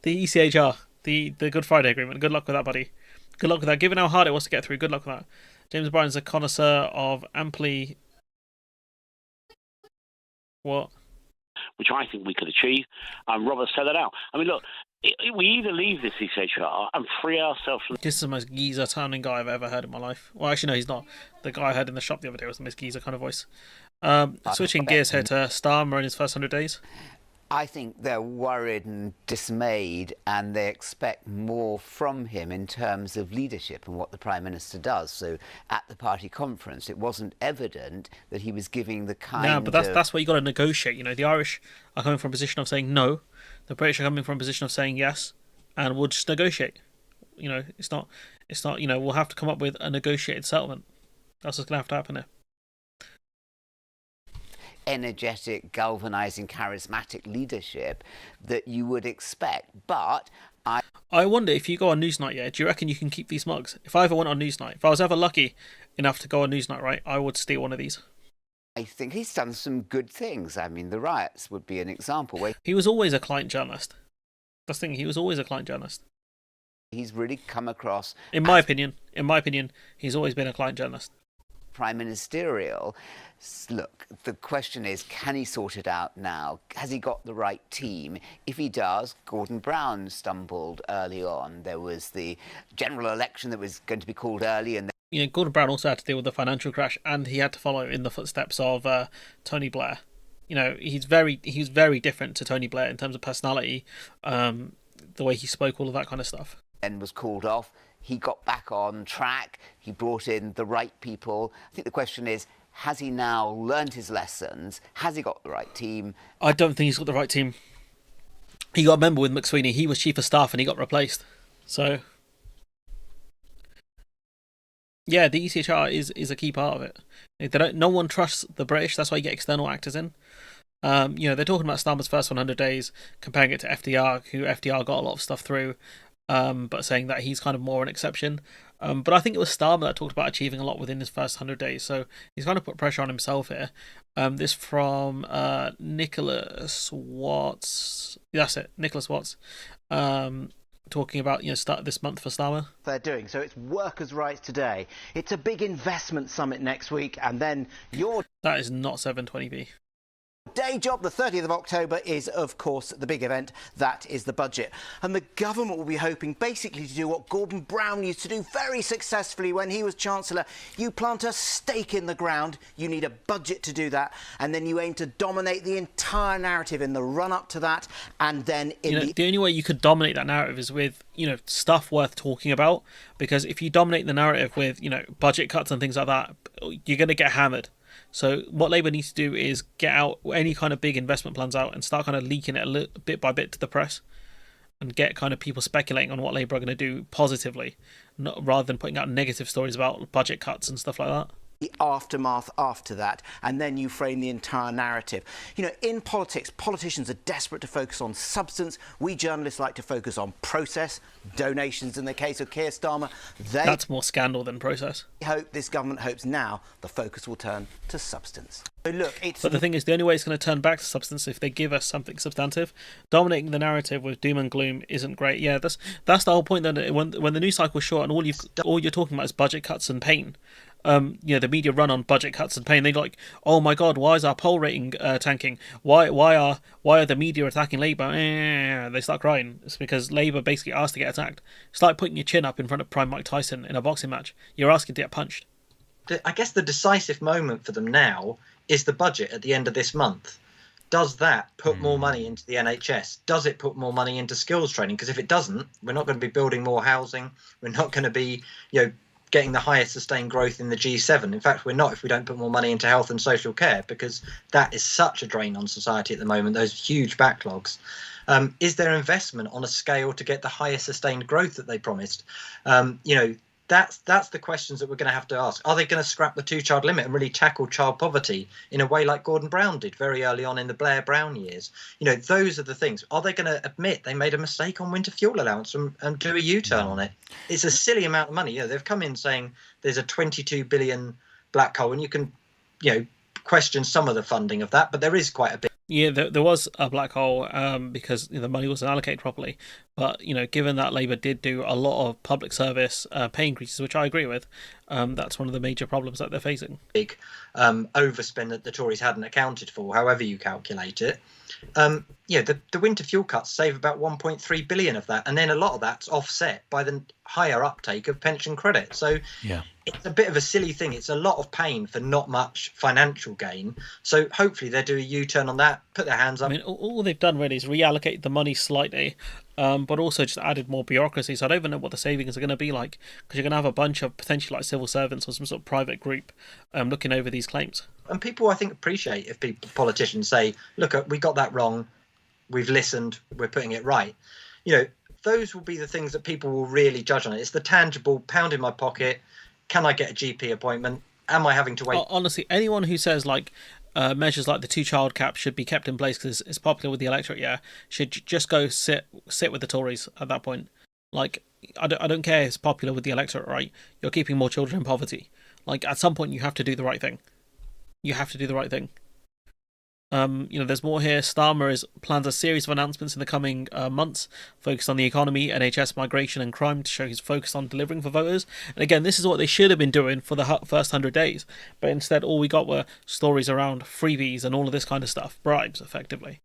the ECHR, the Good Friday Agreement. Good luck with that, buddy. Good luck with that. Given how hard it was to get through, good luck with that. James O'Brien's a connoisseur of amply... What? Which I think we could achieve. Robert set that out. I mean, look, we either leave this ECHR and free ourselves from... This is the most geezer-sounding guy I've ever heard in my life. Well, actually, no, he's not. The guy I heard in the shop the other day was the most geezer kind of voice. Switching gears here to Starmer in his first 100 days. I think they're worried and dismayed, and they expect more from him in terms of leadership and what the Prime Minister does. So at the party conference, it wasn't evident that he was giving the kind of... No, but that's what you got to negotiate. The Irish are coming from a position of saying no. The British are coming from a position of saying yes, and we'll just negotiate. It's not. We'll have to come up with a negotiated settlement. That's what's going to happen here. Energetic, galvanizing, charismatic leadership that you would expect, but I wonder if you go on Newsnight, do you reckon you can keep these mugs? If I ever went on Newsnight, if I was ever lucky enough to go on Newsnight, right, I would steal one of these. I think he's done some good things. I mean, the riots would be an example where he was always a client journalist. That's the thing, he was always a client journalist. He's really come across, in my opinion, he's always been a client journalist. Prime Ministerial. Look, the question is, can he sort it out now? Has he got the right team? If he does, Gordon Brown stumbled early on. There was the general election that was going to be called early, and Gordon Brown also had to deal with the financial crash, and he had to follow in the footsteps of Tony Blair. He's very different to Tony Blair in terms of personality, the way he spoke, all of that kind of stuff. And was called off. He got back on track. He brought in the right people. I think the question is, has he now learned his lessons? Has he got the right team? I don't think he's got the right team. He got a member with McSweeney. He was chief of staff and he got replaced. So, yeah, the ECHR is a key part of it. No one trusts the British. That's why you get external actors in. They're talking about Starmer's first 100 days, comparing it to FDR, who FDR got a lot of stuff through. But saying that he's kind of more an exception. But I think it was Starmer that talked about achieving a lot within his first 100 days. So he's kind of put pressure on himself here. This from Nicholas Watts. That's it, Nicholas Watts. Talking about start this month for Starmer. They're doing so. It's workers' rights today. It's a big investment summit next week, and then that is not 720p. Day job, the 30th of October, is, of course, the big event. That is the budget. And the government will be hoping basically to do what Gordon Brown used to do very successfully when he was Chancellor. You plant a stake in the ground, you need a budget to do that, and then you aim to dominate the entire narrative in the run-up to that, and then the only way you could dominate that narrative is with, stuff worth talking about, because if you dominate the narrative with, budget cuts and things like that, you're going to get hammered. So what Labour needs to do is get out any kind of big investment plans out and start kind of leaking it bit by bit to the press and get kind of people speculating on what Labour are going to do positively, rather than putting out negative stories about budget cuts and stuff like that. the aftermath after that, and then you frame the entire narrative. You know, in politics, politicians are desperate to focus on substance. We journalists like to focus on process, donations in the case of Keir Starmer. That's more scandal than process. This government hopes now the focus will turn to substance. So look, but the thing is, the only way it's going to turn back to substance if they give us something substantive. Dominating the narrative with doom and gloom isn't great. Yeah, that's the whole point. That when the news cycle's short and all you're talking about is budget cuts and pain. You know, the media run on budget cuts and pain. They're like, oh my god, why is our poll rating tanking? Why are the media attacking Labour? They start crying. It's because Labour basically asked to get attacked. It's like putting your chin up in front of Prime Mike Tyson in a boxing match. You're asking to get punched. I guess the decisive moment for them now is the budget at the end of this month. Does that put more money into the NHS? Does it put more money into skills training? Because if it doesn't, we're not going to be building more housing. We're not going to be, getting the highest sustained growth in the G7. In fact, we're not if we don't put more money into health and social care, because that is such a drain on society at the moment, those huge backlogs. Is there investment on a scale to get the highest sustained growth that they promised? That's the questions that we're going to have to ask. Are they going to scrap the 2-child limit and really tackle child poverty in a way like Gordon Brown did very early on in the Blair Brown years? Those are the things. Are they going to admit they made a mistake on winter fuel allowance and do a U-turn on it? It's a silly amount of money. They've come in saying there's a 22 billion black hole, and you can, question some of the funding of that, but there is quite a bit. Yeah, there was a black hole because the money wasn't allocated properly. But, given that Labour did do a lot of public service pay increases, which I agree with, that's one of the major problems that they're facing. Big overspend that the Tories hadn't accounted for, however you calculate it. The winter fuel cuts save about 1.3 billion of that, and then a lot of that's offset by the higher uptake of pension credit. So it's a bit of a silly thing. It's a lot of pain for not much financial gain. So hopefully they do a U-turn on that, put their hands up. I mean, all they've done really is reallocate the money slightly, but also just added more bureaucracy. So I don't even know what the savings are going to be like, because you're going to have a bunch of potentially like civil servants or some sort of private group looking over these claims. And people, I think, appreciate if politicians say, look, we got that wrong, we've listened, we're putting it right. Those will be the things that people will really judge on it. It's the tangible pound in my pocket. Can I get a GP appointment? Am I having to wait? Honestly, anyone who says measures like the 2-child cap should be kept in place because it's popular with the electorate, should just go sit with the Tories at that point. Like, I don't care if it's popular with the electorate, right? You're keeping more children in poverty. Like, at some point you have to do the right thing. You have to do the right thing. There's more here. Starmer plans a series of announcements in the coming months focused on the economy, NHS, migration and crime to show he's focused on delivering for voters. And again, this is what they should have been doing for the first 100 days. But instead, all we got were stories around freebies and all of this kind of stuff. Bribes, effectively.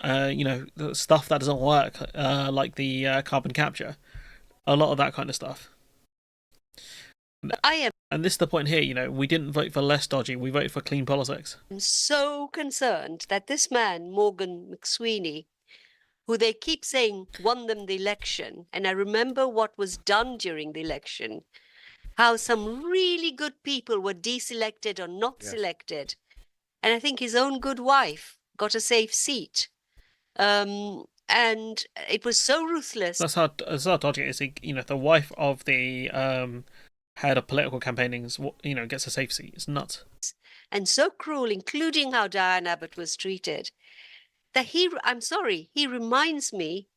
The stuff that doesn't work, like the carbon capture. A lot of that kind of stuff. And this is the point here, we didn't vote for less dodgy, we voted for clean politics. I'm so concerned that this man, Morgan McSweeney, who they keep saying won them the election, and I remember what was done during the election, how some really good people were deselected or not selected, and I think his own good wife got a safe seat. And it was so ruthless. That's how dodgy it is. The wife of the head of political campaigning, gets a safe seat. It's nuts. And so cruel, including how Diane Abbott was treated, that he reminds me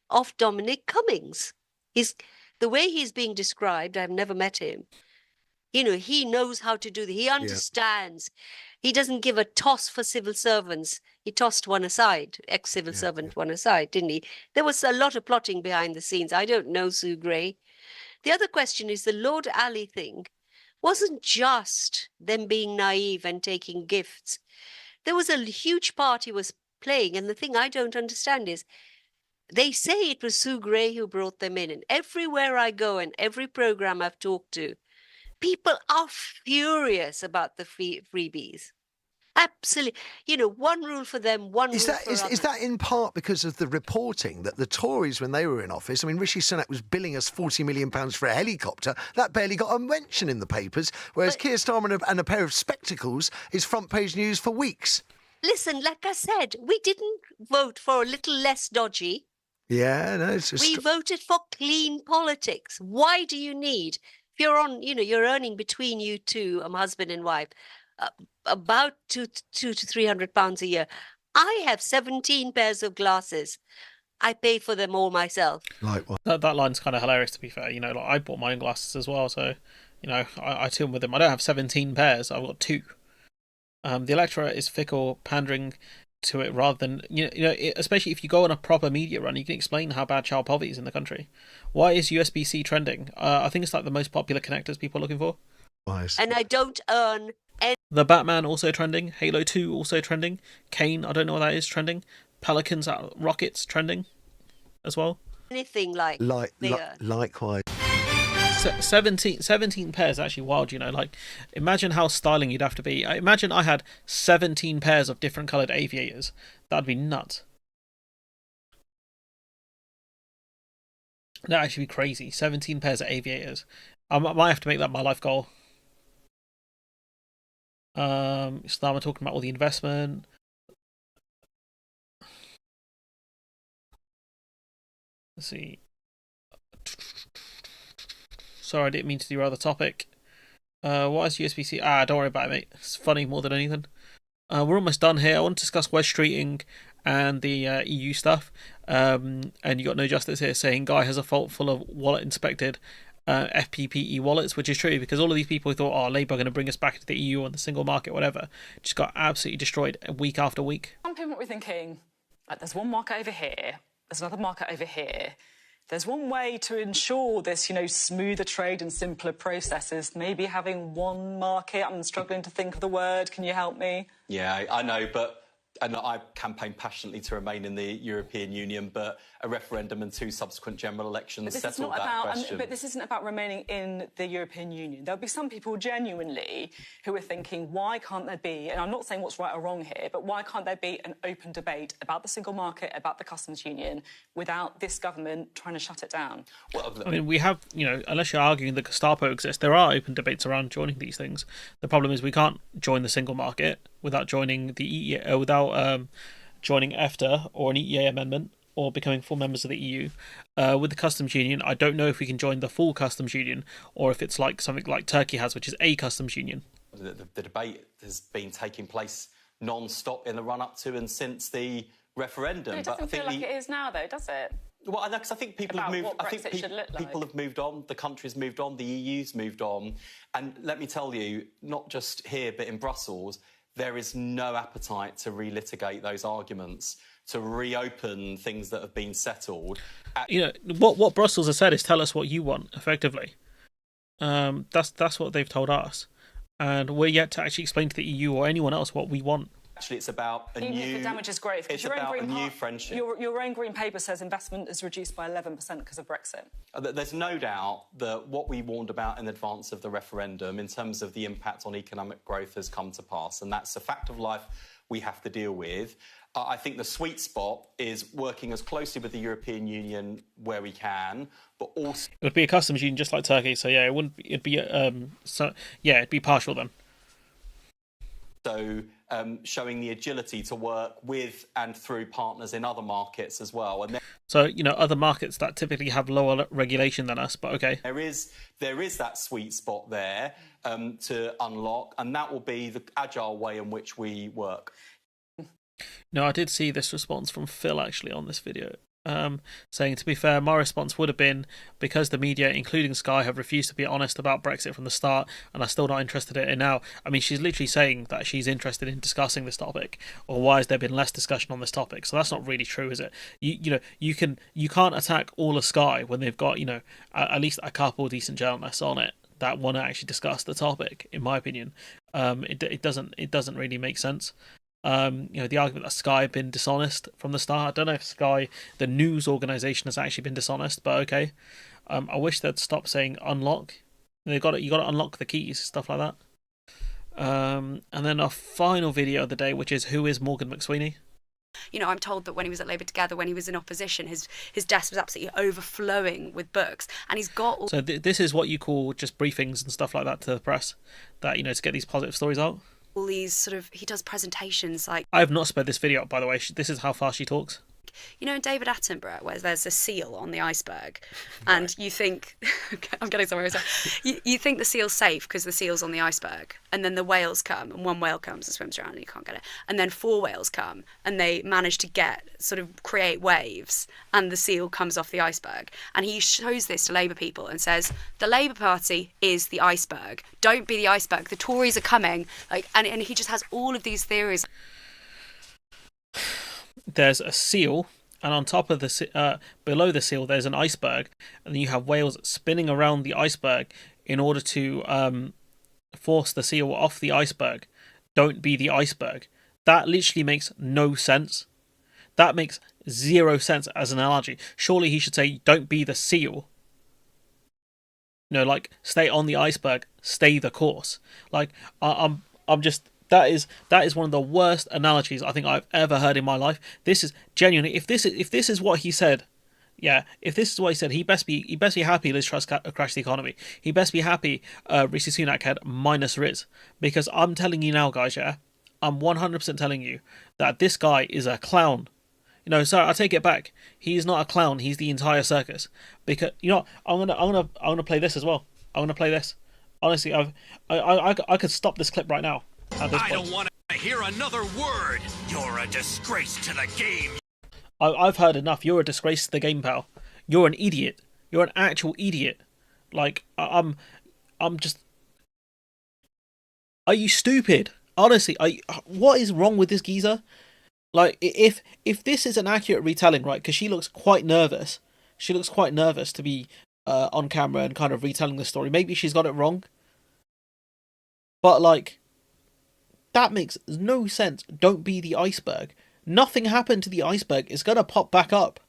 of Dominic Cummings. The way he's being described, I've never met him. He knows how to do he understands. He doesn't give a toss for civil servants. He tossed one aside, ex-civil servant one aside, didn't he? There was a lot of plotting behind the scenes. I don't know Sue Gray. The other question is the Lord Alley thing wasn't just them being naive and taking gifts. There was a huge part he was playing, and the thing I don't understand is they say it was Sue Gray who brought them in, and everywhere I go and every program I've talked to, people are furious about the freebies. Absolutely. One rule for them, one rule for others. Is that in part because of the reporting that the Tories, when they were in office, Rishi Sunak was billing us £40 million for a helicopter, that barely got a mention in the papers, whereas Keir Starmer and a pair of spectacles is front page news for weeks. Listen, like I said, we didn't vote for a little less dodgy. Yeah, no, it's just... We voted for clean politics. Why do you need If you're on, you're earning between you two, husband and wife, about £200 to £300 a year. I have 17 pairs of glasses. I pay for them all myself. Likewise. That line's kind of hilarious, to be fair. Like I bought my own glasses as well, so I tune with them. I don't have 17 pairs. I've got 2. The electorate is fickle, pandering to it rather than especially if you go on a proper media run, you can explain how bad child poverty is in the country. Why is USB-C trending? I think it's like the most popular connectors people are looking for. Wise. And I don't earn any. The Batman also trending. Halo 2 also trending. Kane, I don't know what that is, trending. Pelicans out rockets trending as well. Anything like likewise. 17 pairs actually wild, like imagine how styling you'd have to be. Imagine I had 17 pairs of different coloured aviators. That'd be nuts. That'd actually be crazy. 17 pairs of aviators. I might have to make that my life goal. Starmer talking about all the investment. Let's see. Sorry, I didn't mean to do your other topic. What is USB-C? Don't worry about it, mate. It's funny more than anything. We're almost done here. I want to discuss West Streeting and the EU stuff. And you got No Justice here saying Guy has a fault full of wallet inspected FPPE wallets, which is true because all of these people who thought, Labour are going to bring us back into the EU and the single market, whatever, just got absolutely destroyed week after week. Some people were thinking, there's one market over here, there's another market over here. There's one way to ensure this, smoother trade and simpler processes. Maybe having one market. I'm struggling to think of the word. Can you help me? Yeah, I know, and I campaign passionately to remain in the European Union, but a referendum and 2 subsequent general elections settled that question. But this isn't about remaining in the European Union. There'll be some people genuinely who are thinking, why can't there be, and I'm not saying what's right or wrong here, but why can't there be an open debate about the single market, about the customs union, without this government trying to shut it down? Well, I mean, we have, unless you're arguing that Gestapo exists, there are open debates around joining these things. The problem is we can't join the single market without joining the EEA, without joining EFTA or an EEA amendment or becoming full members of the EU. With the customs union, I don't know if we can join the full customs union or if it's like something like Turkey has, which is a customs union. The debate has been taking place non-stop in the run-up to and since the referendum. But it doesn't feel like it is now, though, does it? Well, I know, because I think people have moved. I think people have moved on. The country's moved on. The EU's moved on. And let me tell you, not just here but in Brussels, there is no appetite to relitigate those arguments, to reopen things that have been settled. What Brussels has said is tell us what you want, effectively. That's what they've told us, and we're yet to actually explain to the EU or anyone else what we want. Actually, it's about Even if the damage is great, it's about a new friendship. Your own green paper says investment is reduced by 11% because of Brexit. There's no doubt that what we warned about in advance of the referendum in terms of the impact on economic growth has come to pass, and that's a fact of life we have to deal with. I think the sweet spot is working as closely with the European Union where we can, but also it would be a customs union just like Turkey. So yeah, it wouldn't. It'd be it'd be partial then. So showing the agility to work with and through partners in other markets as well. And so other markets that typically have lower regulation than us, but okay. There is that sweet spot there to unlock, and that will be the agile way in which we work. No, I did see this response from Phil actually on this video. Saying, to be fair, my response would have been, because the media, including Sky, have refused to be honest about Brexit from the start and are still not interested in it now. I mean, she's literally saying that she's interested in discussing this topic, or why has there been less discussion on this topic? So that's not really true, is it? You can't attack all of Sky when they've got at least a couple decent journalists on it that want to actually discuss the topic. In my opinion, it doesn't really make sense. The argument that Sky have been dishonest from the start. I don't know if Sky, the news organisation, has actually been dishonest, but okay. I wish they'd stop saying unlock. You got to unlock the keys, stuff like that. And then our final video of the day, which is who is Morgan McSweeney? I'm told that when he was at Labour Together, when he was in opposition, his desk was absolutely overflowing with books, and he's got all... So this is what you call just briefings and stuff like that to the press, that to get these positive stories out. All these he does presentations like... I have not sped this video up, by the way. This is how fast she talks. you know, in David Attenborough, where there's a seal on the iceberg, and you think, I'm getting somewhere. You think the seal's safe because the seal's on the iceberg, and then the whales come, and one whale comes and swims around, and you can't get it, and then 4 whales come, and they manage to create waves, and the seal comes off the iceberg. And he shows this to Labour people and says, the Labour Party is the iceberg. Don't be the iceberg. The Tories are coming. And he just has all of these theories. There's a seal, and on top of below the seal, there's an iceberg, and then you have whales spinning around the iceberg in order to force the seal off the iceberg. Don't be the iceberg. That literally makes no sense. That makes 0 sense as an analogy. Surely he should say, don't be the seal. Stay on the iceberg, stay the course. I'm just, that is one of the worst analogies I think I've ever heard in my life. This is genuinely, if this is what he said, if this is what he said, he best be happy Liz Truss crashed the economy. He best be happy Rishi Sunak had minus Riz. Because I'm telling you now, guys, I'm 100% telling you that this guy is a clown. Sorry, I take it back. He's not a clown. He's the entire circus. Because I'm gonna play this as well. I'm gonna play this. Honestly, I could stop this clip right now. At this point. I don't want to hear another word. You're a disgrace to the game. I've heard enough. You're a disgrace to the game, pal. You're an idiot. You're an actual idiot. I'm just. Are you stupid? Honestly, what is wrong with this geezer? If this is an accurate retelling, right? Because she looks quite nervous. She looks quite nervous to be on camera and kind of retelling the story. Maybe she's got it wrong. But that makes no sense. Don't be the iceberg. Nothing happened to the iceberg. It's gonna pop back up.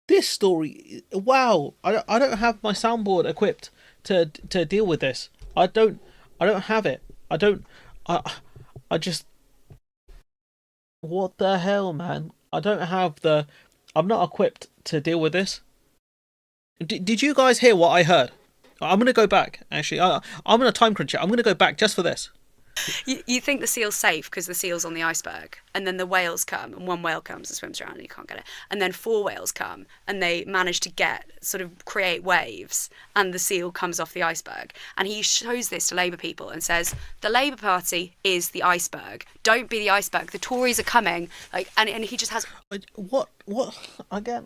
This story, wow! I don't have my soundboard equipped to deal with this. I don't have it. I just. What the hell, man? I'm not equipped to deal with this. Did you guys hear what I heard? I'm going to go back, actually. I'm going to time crunch it. I'm going to go back just for this. You think the seal's safe because the seal's on the iceberg, and then the whales come, and 1 whale comes and swims around, and you can't get it, and then 4 whales come, and they manage to create waves, and the seal comes off the iceberg. And he shows this to Labour people and says, the Labour Party is the iceberg. Don't be the iceberg. The Tories are coming. And he just has... What? Again,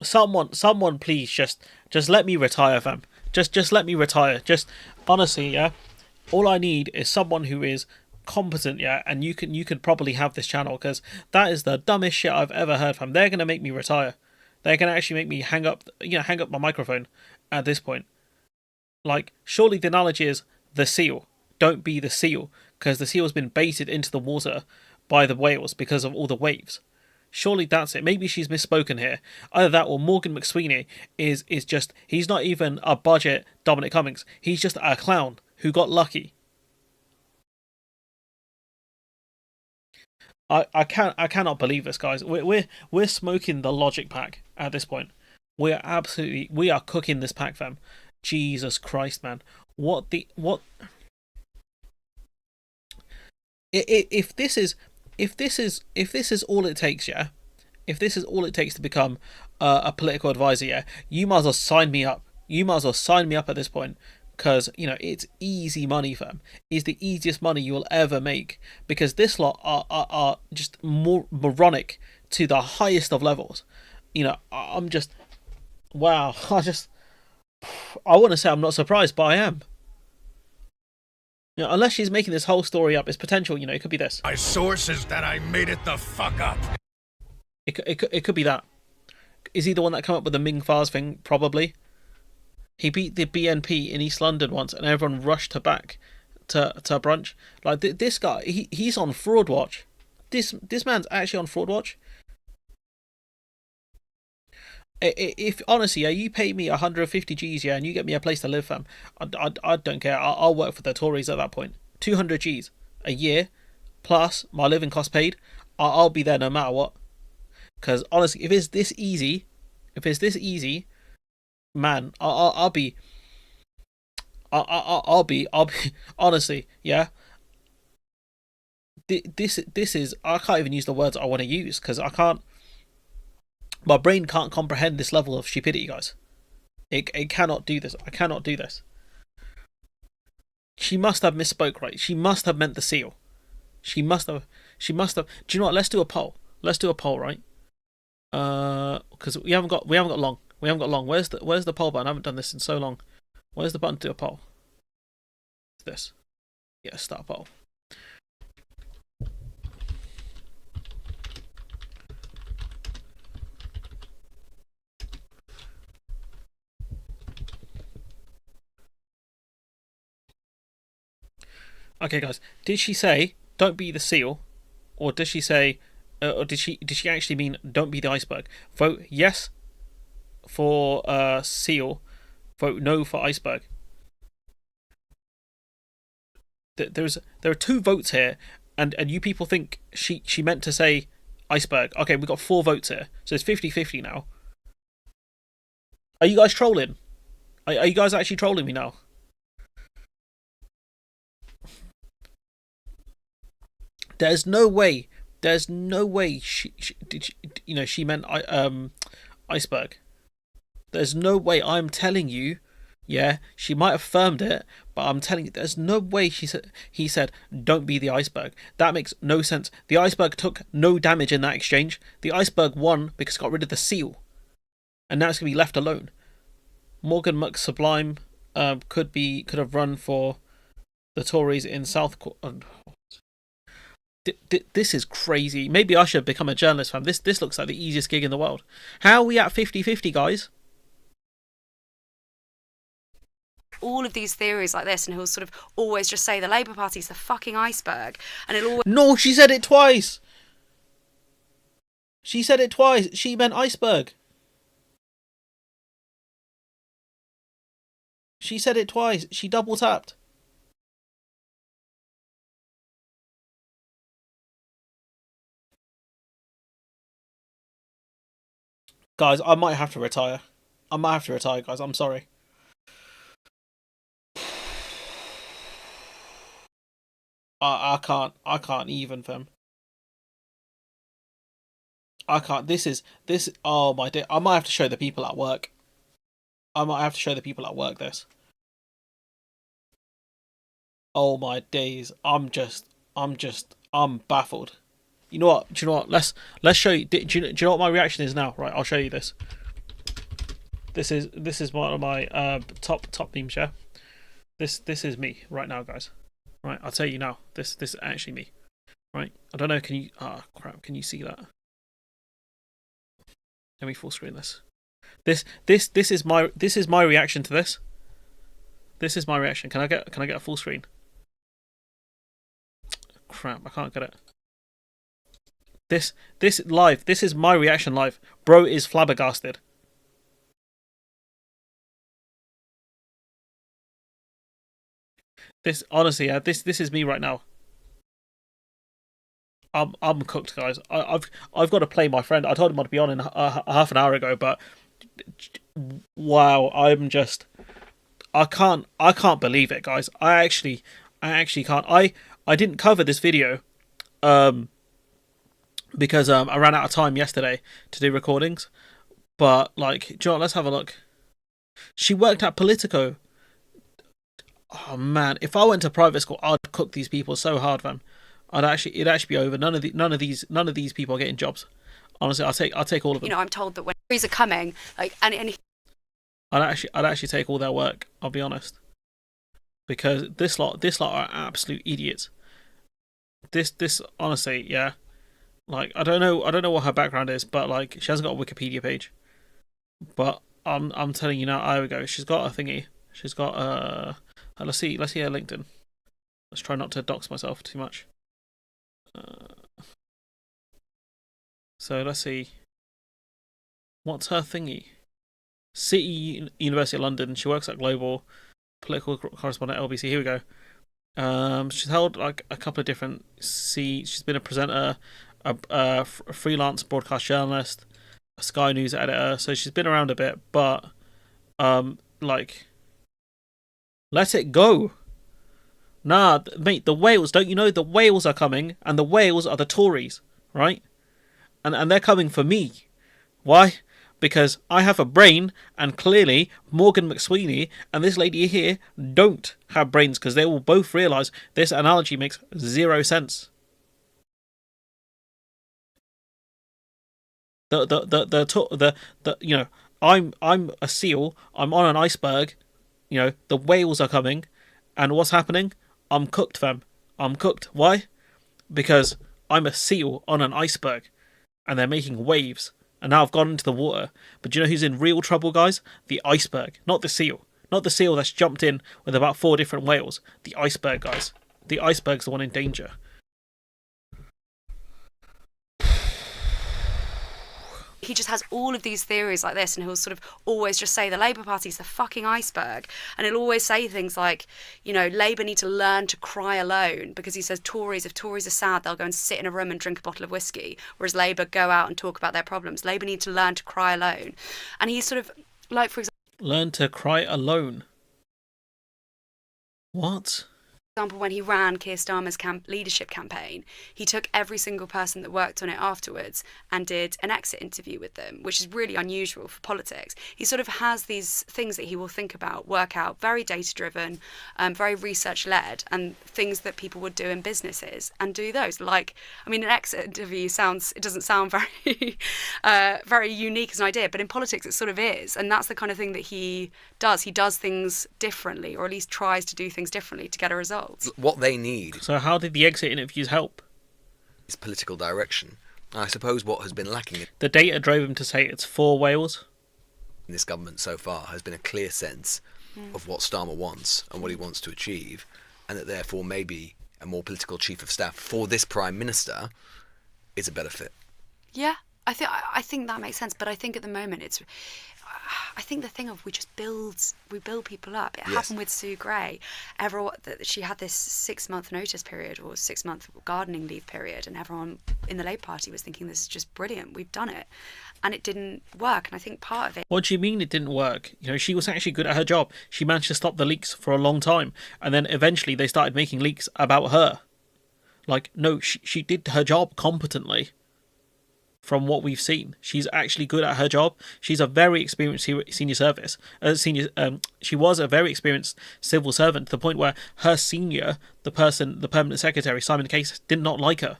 Someone please just let me retire, fam. Just let me retire. Just honestly, all I need is someone who is competent, and you could probably have this channel, because that is the dumbest shit I've ever heard from. They're gonna make me retire. They're gonna actually make me hang up my microphone at this point. Surely the analogy is the seal. Don't be the seal, because the seal has been baited into the water by the whales because of all the waves. Surely that's it. Maybe she's misspoken here. Either that or Morgan McSweeney is just... He's not even a budget Dominic Cummings. He's just a clown who got lucky. I cannot believe this, guys. We're smoking the logic pack at this point. We are cooking this pack, fam. Jesus Christ, man. If this is all it takes, if this is all it takes to become a political advisor, you might as well sign me up. You might as well sign me up at this point, because it's easy money, fam. It's the easiest money you will ever make, because this lot are just more moronic to the highest of levels. I'm just, wow. I want to say I'm not surprised, but I am. Unless she's making this whole story up, it's potential. It could be this. My source is that I made it the fuck up. It could be that. Is he the one that came up with the Ming Fars thing? Probably. He beat the BNP in East London once, and everyone rushed to back to brunch. This guy, he's on fraud watch. This man's actually on fraud watch. If honestly, you pay me 150 G's, and you get me a place to live, fam, I don't care. I'll work for the Tories at that point. 200 G's a year, plus my living cost paid. I'll be there no matter what. Because honestly, if it's this easy, man, I'll be I'll be honestly, yeah. This is, I can't even use the words I want to use because I can't. My brain can't comprehend this level of stupidity, guys. It cannot do this. I cannot do this. She must have misspoke, right? She must have meant the seal. She must have. Do you know what? Let's do a poll. Let's do a poll, right? Because we haven't got long. We haven't got long. Where's the poll button? I haven't done this in so long. Where's the button to do a poll? It's this. Yeah, start poll. Okay, guys. Did she say don't be the seal, or did she say, or did she actually mean don't be the iceberg? Vote yes for seal. Vote no for iceberg. There are 2 votes here, and you people think she meant to say iceberg. Okay, we've got 4 votes here, so it's 50-50 now. Are you guys trolling? Are you guys actually trolling me now? There's no way she meant iceberg. There's no way. I'm telling you, yeah, she might have affirmed it, but I'm telling you, there's no way he said don't be the iceberg. That makes no sense. The iceberg took no damage in that exchange. The iceberg won because it got rid of the seal, and now it's gonna be left alone. Morgan McSublime could have run for the Tories in South. This is crazy. Maybe I should become a journalist, fam. This looks like the easiest gig in the world. How are we at 50-50, guys? All of these theories like this, and he'll sort of always just say the Labour Party's the fucking iceberg, and it'll always... No, she said it twice. She said it twice. She meant iceberg. She said it twice. She double tapped. Guys, I might have to retire. Guys. I'm sorry. I can't even, fam. I can't. This. Oh my day. I might have to show the people at work. This. Oh my days. I'm baffled. You know what? Do you know what? Let's show you. Do you know what my reaction is now? Right, I'll show you this. This is one of my top memes. Yeah. This is me right now, guys. Right, I'll tell you now. This is actually me. Right. I don't know. Can you? Ah, crap. Can you see that? Let me full screen this. This is my reaction to this. This is my reaction. Can I get a full screen? Crap, I can't get it. This live. This is my reaction live. Bro is flabbergasted. This honestly, yeah, this is me right now. I'm cooked, guys. I've got to play my friend. I told him I'd be on in half an hour ago, but wow, I can't believe it, guys. I actually can't. I didn't cover this video because I ran out of time yesterday to do recordings. But like, do you know what? Let's have a look. She worked at Politico. Oh man, if I went to private school, I'd cook these people so hard, fam. It'd actually be over. None of these people are getting jobs. Honestly, I'll take all of them. You know, I'm told that when Tories are coming, like, and I'd actually take all their work. I'll be honest, because this lot are absolute idiots. This honestly, yeah. Like, I don't know what her background is, but like, she hasn't got a Wikipedia page. But I'm telling you now, there we go. She's got a thingy. She's got let's see her LinkedIn. Let's try not to dox myself too much. So let's see. What's her thingy? City University of London. She works at Global, political correspondent at LBC. Here we go. She's held like a couple of different seats. She's been a presenter, a freelance broadcast journalist, a Sky News editor. So she's been around a bit, but like, Let it go. Nah, mate, the Wales, don't you know the Wales are coming, and the Wales are the Tories, right? And they're coming for me. Why? Because I have a brain, and clearly Morgan McSweeney and this lady here don't have brains, because they will both realise this analogy makes zero sense. You know, I'm a seal. I'm on an iceberg. You know, the whales are coming, and what's happening? I'm cooked, fam. I'm cooked. Why? Because I'm a seal on an iceberg, and they're making waves, and now I've gone into the water. But do you know who's in real trouble, guys? The iceberg, not the seal. Not the seal that's jumped in with about 4 different whales. The iceberg, guys. The iceberg's the one in danger. He just has all of these theories like this, and he'll sort of always just say the Labour Party's the fucking iceberg, and he'll always say things like, you know, Labour need to learn to cry alone, because he says if Tories are sad, they'll go and sit in a room and drink a bottle of whiskey, whereas Labour go out and talk about their problems. Labour need to learn to cry alone. And he's sort of, like, for example... Learn to cry alone. What? For example, when he ran Keir Starmer's leadership campaign, he took every single person that worked on it afterwards and did an exit interview with them, which is really unusual for politics. He sort of has these things that he will think about, work out, very data-driven, very research-led, and things that people would do in businesses, and do those. Like, I mean, an exit interview doesn't sound very, very unique as an idea, but in politics it sort of is, and that's the kind of thing that he does. He does things differently, or at least tries to do things differently to get a result. What they need. So how did the exit interviews help? Is political direction. I suppose what has been lacking The data drove him to say it's 4 whales. in this government so far has been a clear sense of what Starmer wants and what he wants to achieve, and that therefore maybe a more political chief of staff for this Prime Minister is a better fit. Yeah, I think that makes sense, but I think at the moment I think the thing of we build people up. It happened with Sue Gray. She had this 6-month notice period or 6-month gardening leave period, and everyone in the Labour Party was thinking this is just brilliant. We've done it, and it didn't work. And I think part of it. What do you mean it didn't work? You know, she was actually good at her job. She managed to stop the leaks for a long time, and then eventually they started making leaks about her. Like, no, she did her job competently. From what we've seen, she's actually good at her job. She's a very experienced she was a very experienced civil servant, to the point where her senior, the permanent secretary, Simon Case, did not like her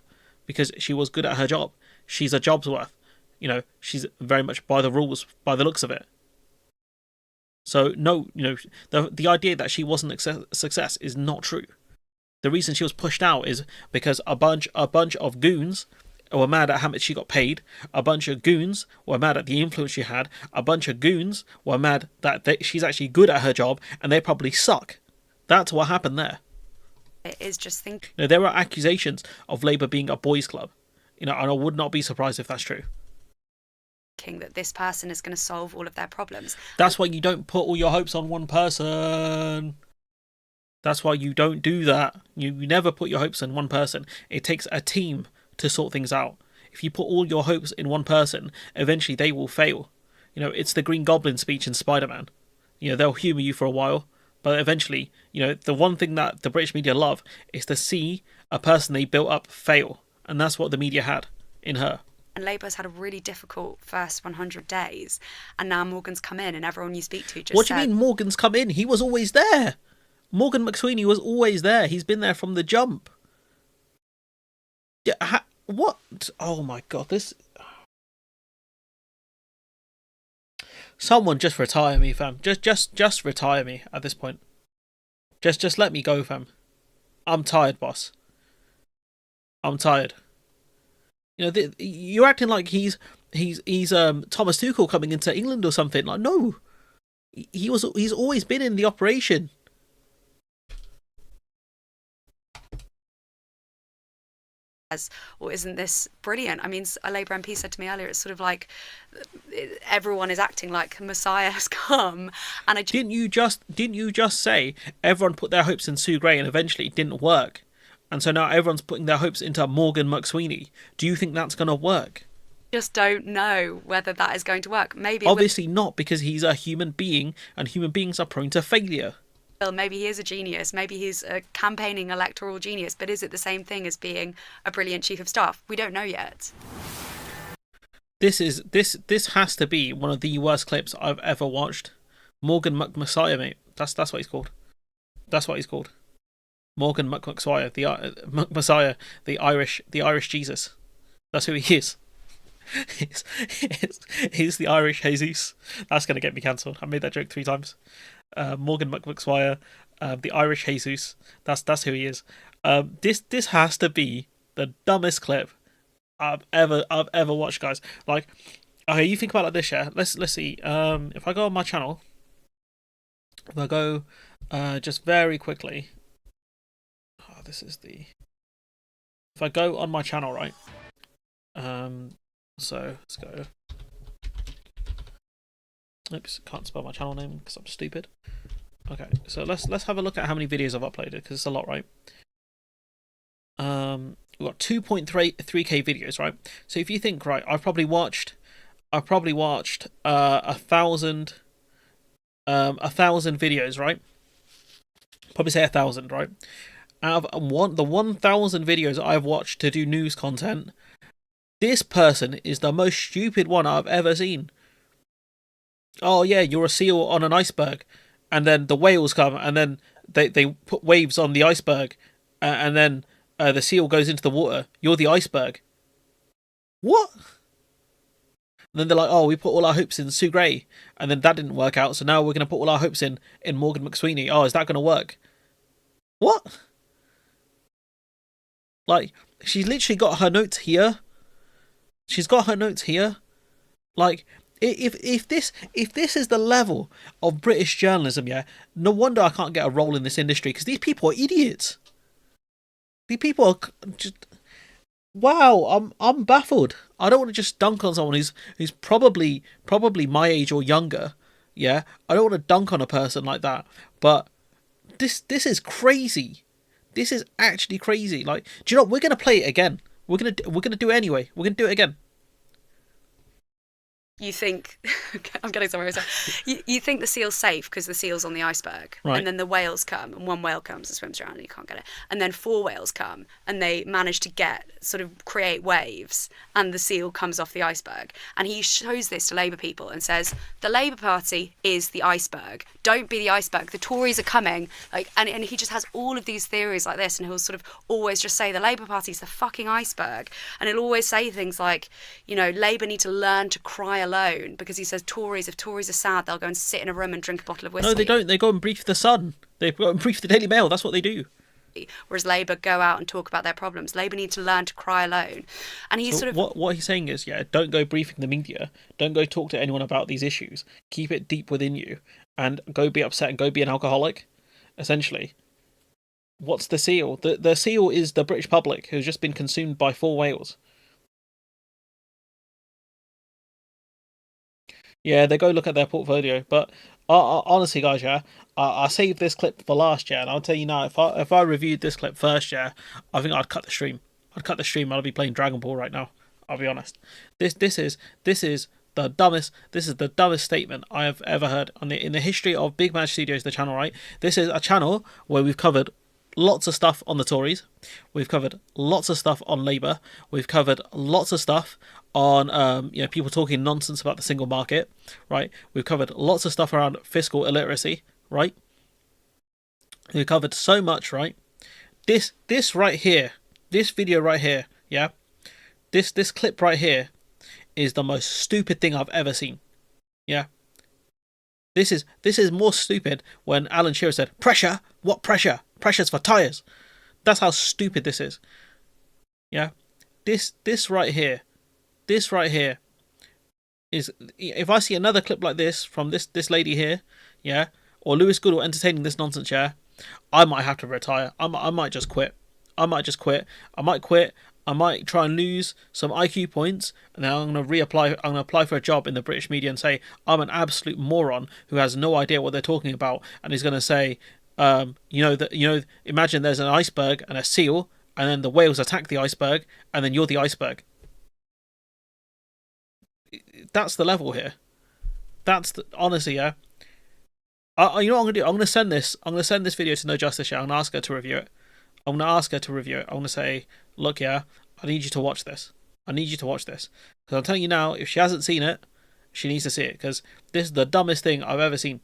because she was good at her job. She's a job's worth. You know, she's very much by the rules, by the looks of it. So no, you know, the idea that she wasn't a success is not true. The reason she was pushed out is because a bunch of goons were mad at how much she got paid. A bunch of goons were mad at the influence she had. A bunch of goons were mad that she's actually good at her job, and they probably suck. That's what happened there. It is just thinking. You know, there are accusations of Labour being a boys' club. You know, and I would not be surprised if that's true. That this person is going to solve all of their problems. That's why you don't put all your hopes on one person. That's why you don't do that. You never put your hopes on one person. It takes a team to sort things out. If you put all your hopes in one person, eventually they will fail. You know, it's the Green Goblin speech in Spider-Man. You know, they'll humour you for a while, but eventually, you know, the one thing that the British media love is to see a person they built up fail. And that's what the media had in her. And Labour's had a really difficult first 100 days, and now Morgan's come in, and everyone you speak to just What do you mean Morgan's come in? He was always there. Morgan McSweeney was always there. He's been there from the jump. Yeah, what? Oh my god, this... Someone just retire me, fam. Just retire me at this point. Just let me go, fam. I'm tired, boss. I'm tired. You know, you're acting like he's Thomas Tuchel coming into England or something. Like, no. He's always been in the operation. Or isn't this brilliant? I mean, a Labour MP said to me earlier, it's sort of like everyone is acting like Messiah has come. And didn't you just say everyone put their hopes in Sue Gray and eventually it didn't work, and so now everyone's putting their hopes into Morgan McSweeney? Do you think that's going to work? Just don't know whether that is going to work. Maybe obviously not, because he's a human being and human beings are prone to failure. Well, maybe he is a genius. Maybe he's a campaigning electoral genius. But is it the same thing as being a brilliant chief of staff? We don't know yet. This has to be one of the worst clips I've ever watched. Morgan Messiah, mate. That's what he's called. That's what he's called. Morgan Messiah, Messiah, the Irish Jesus. That's who he is. He's the Irish Jesus. That's gonna get me cancelled. I made that joke 3 times. Morgan Messiah, the Irish Jesus. That's who he is. This has to be the dumbest clip I've ever watched, guys. Like, okay, you think about it like this, yeah. Let's see. If I go on my channel, if I go, just very quickly. Oh, this is the. If I go on my channel, right. So let's go. Oops, can't spell my channel name because I'm stupid. Okay, so let's have a look at how many videos I've uploaded, because it's a lot, right? We've got 2.3k videos, right? So if you think, right, I've probably watched 1,000 videos, right? Probably say 1,000, right? Out of the 1,000 videos I've watched to do news content, this person is the most stupid one I've ever seen. Oh yeah, you're a seal on an iceberg, and then the whales come, and then they put waves on the iceberg, and then the seal goes into the water. You're the iceberg. What? And then they're like, oh, we put all our hopes in Sue Gray, and then that didn't work out, so now we're going to put all our hopes in Morgan McSweeney. Oh, is that going to work? What? Like, she's literally got her notes here. She's got her notes here. Like, if this is the level of British journalism, yeah, no wonder I can't get a role in this industry, because these people are idiots. These people are just, wow. I'm baffled. I don't want to just dunk on someone who's probably my age or younger. Yeah, I don't want to dunk on a person like that. But this is crazy. This is actually crazy. Like, do you know what? We're gonna play it again. We're gonna do it anyway. We're gonna do it again. You think, I'm getting somewhere. You think the seal's safe because the seal's on the iceberg, right. And then the whales come, and one whale comes and swims around, and you can't get it. And then 4 whales come, and they manage to create waves, and the seal comes off the iceberg. And he shows this to Labour people and says, the Labour Party is the iceberg. Don't be the iceberg. The Tories are coming. And he just has all of these theories like this, and he'll sort of always just say the Labour Party's the fucking iceberg. And he'll always say things like, Labour need to learn to cry alone, because he says if Tories are sad, they'll go and sit in a room and drink a bottle of whiskey. No, they don't. They go and brief the Sun. They go and brief the Daily Mail. That's what they do. Whereas Labour go out and talk about their problems. Labour need to learn to cry alone. And he's what he's saying is, yeah, don't go briefing the media. Don't go talk to anyone about these issues. Keep it deep within you, and go be upset and go be an alcoholic. Essentially, what's the seal? The seal is the British public who's just been consumed by 4 whales. Yeah, they go look at their portfolio. But honestly, guys, yeah, I saved this clip for last, yeah, and I'll tell you now, if I reviewed this clip first, yeah, I think I'd cut the stream. I'd be playing Dragon Ball right now. I'll be honest. This is the dumbest. This is the dumbest statement I have ever heard in the history of Big Maj Studios, the channel. Right, this is a channel where we've covered lots of stuff on the Tories. We've covered lots of stuff on Labour. We've covered lots of stuff on people talking nonsense about the single market, right? We've covered lots of stuff around fiscal illiteracy, right? We've covered so much, right? This right here, this video right here, yeah, this clip right here is the most stupid thing I've ever seen. Yeah, this is more stupid when Alan Shearer said, "Pressure? What pressure? Pressure's for tyres." That's how stupid this is. Yeah, this right here. This right here is, if I see another clip like this from this lady here, yeah, or Lewis Goodall entertaining this nonsense, yeah, I might have to retire. I might just quit. I might quit. I might try and lose some IQ points, and then I'm going to apply for a job in the British media and say I'm an absolute moron who has no idea what they're talking about, and he's going to say, imagine there's an iceberg and a seal, and then the whales attack the iceberg, and then you're the iceberg. That's the level here. Honestly, yeah. You know what I'm gonna do? I'm gonna send this video to No Justice. Yeah, I'm gonna ask her to review it. I'm gonna say, look, yeah, I need you to watch this. Because I'm telling you now, if she hasn't seen it, she needs to see it, because this is the dumbest thing I've ever seen.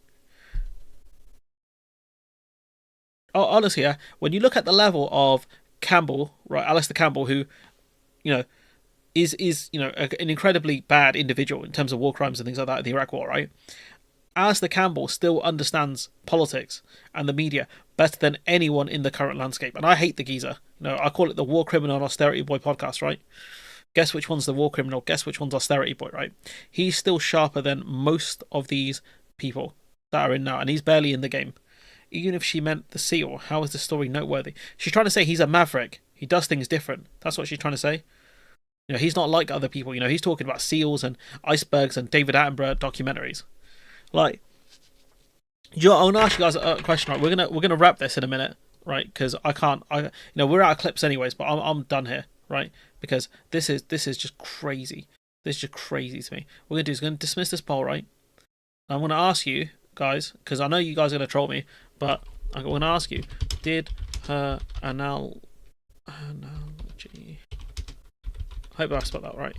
Oh, honestly, yeah, when you look at the level of Campbell, right, Alistair Campbell, who, is an incredibly bad individual in terms of war crimes and things like that in the Iraq War, right? Alistair Campbell still understands politics and the media better than anyone in the current landscape. And I hate the geezer. I call it the War Criminal and Austerity Boy podcast, right? Guess which one's the War Criminal? Guess which one's Austerity Boy, right? He's still sharper than most of these people that are in now, and he's barely in the game. Even if she meant the SEAL, how is the story noteworthy? She's trying to say he's a maverick. He does things different. That's what she's trying to say. He's not like other people. He's talking about SEALs and icebergs and David Attenborough documentaries. Like, I want to ask you guys a question. Right, we're gonna wrap this in a minute, right? Because we're out of clips anyways. But I'm done here, right? Because this is just crazy. This is just crazy to me. What we're gonna dismiss this poll, right? I'm gonna ask you guys, because I know you guys are gonna troll me, but I'm gonna ask you: did her analogy? I hope I spelled that right.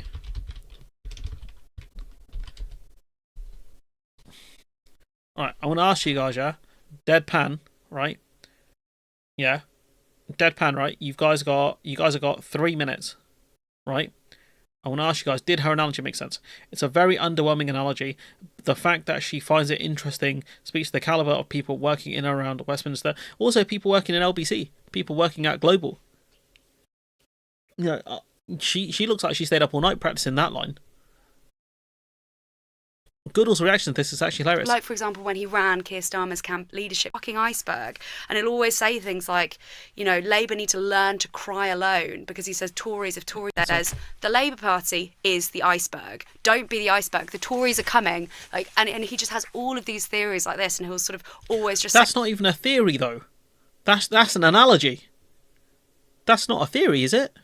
Alright, I want to ask you guys, yeah? Deadpan, right? Yeah. Deadpan, right? You guys have got 3 minutes, right? I want to ask you guys, did her analogy make sense? It's a very underwhelming analogy. The fact that she finds it interesting speaks to the caliber of people working in and around Westminster. Also, people working in LBC. People working at Global. She looks like she stayed up all night practicing that line. Goodall's reaction to this is actually hilarious. Like, for example, when he ran Keir Starmer's camp leadership, fucking iceberg. And he'll always say things like, Labour need to learn to cry alone, because he says Tories, if Tories says the Labour Party is the iceberg. Don't be the iceberg. The Tories are coming. And he just has all of these theories like this, and he'll sort of always just That's not even a theory, though. That's an analogy. That's not a theory, is it?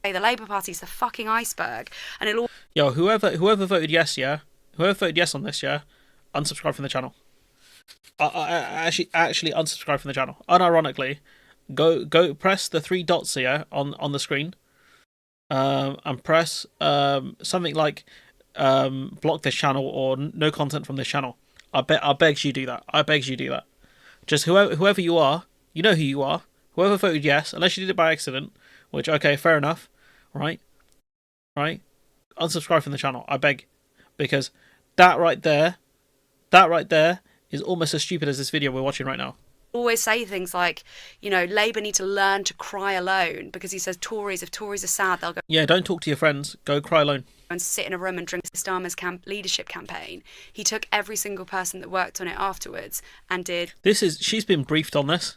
Say the Labour Party's the fucking iceberg. And it'll whoever voted yes, yeah? Whoever voted yes on this, yeah, unsubscribe from the channel. I actually unsubscribe from the channel. Unironically, go press the 3 dots here on the screen, and press something like block this channel or no content from this channel. I beg you do that. Just whoever you are, you know who you are. Whoever voted yes, unless you did it by accident, which okay, fair enough, right? Unsubscribe from the channel. I beg, because that right there is almost as stupid as this video we're watching right now. Always say things like, Labour need to learn to cry alone, because he says Tories, if Tories are sad, they'll go. Yeah, don't talk to your friends. Go cry alone. And sit in a room and drink Starmer's leadership campaign. He took every single person that worked on it afterwards and did. She's been briefed on this.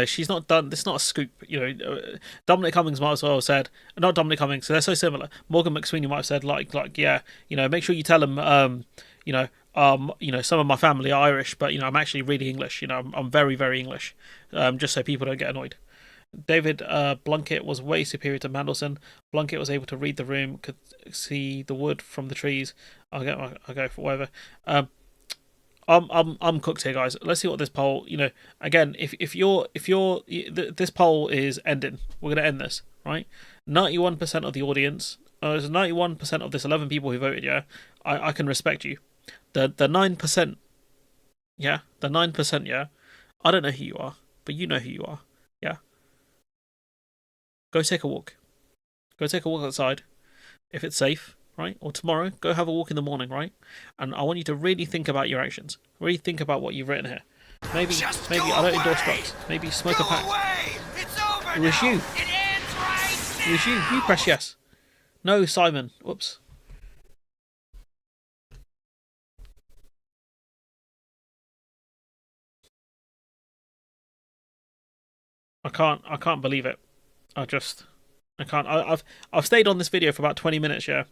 She's not done. This is not a scoop. Dominic Cummings might as well have said, not Dominic Cummings. They're so similar. Morgan McSweeney might have said, yeah, make sure you tell them, some of my family are Irish, but I'm actually really English. I'm very, very English. Just so people don't get annoyed. David Blunkett was way superior to Mandelson. Blunkett was able to read the room, could see the wood from the trees. I'll go for whatever. I'm cooked here, guys. Let's see what this poll. Again, if this poll is ending, we're gonna end this, right? 91% of the audience, 91% of this 11 people who voted, yeah, I can respect you. The 9%, yeah, the 9%, yeah, I don't know who you are, but you know who you are, yeah. Go take a walk. Go take a walk outside, if it's safe. Right? Or tomorrow, go have a walk in the morning, right? And I want you to really think about your actions. Really think about what you've written here. Maybe I don't endorse drugs. Maybe smoke a pack. It was you. It was you. You press yes. No, Simon. Whoops. I can't believe it. I can't. I've stayed on this video for about 20 minutes, yeah.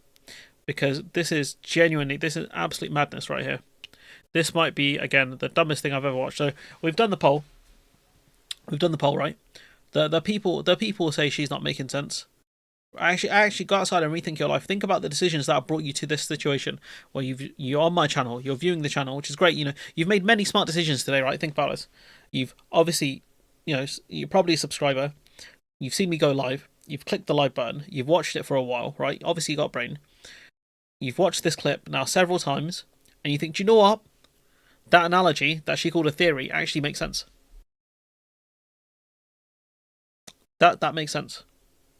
Because this is absolute madness right here. This might be, again, the dumbest thing I've ever watched. So we've done the poll. Right? The people say she's not making sense. Actually go outside and rethink your life. Think about the decisions that have brought you to this situation where you're on my channel, you're viewing the channel, which is great. You know, you've made many smart decisions today, right? Think about this. You've obviously, you know, you're probably a subscriber. You've seen me go live. You've clicked the like button. You've watched it for a while, right? Obviously, you got a brain. You've watched this clip now several times, and you think, do you know what? That analogy that she called a theory actually makes sense. That makes sense.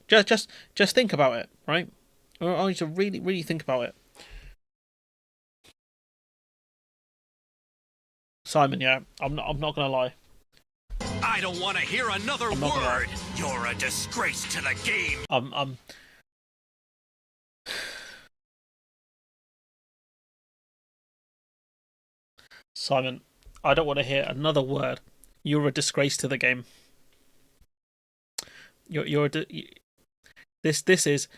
Just think about it, right? I want you to really think about it. Simon, yeah, I'm not gonna lie. I don't want to hear another word. You're a disgrace to the game. Simon, I don't want to hear another word. You're a disgrace to the game. This is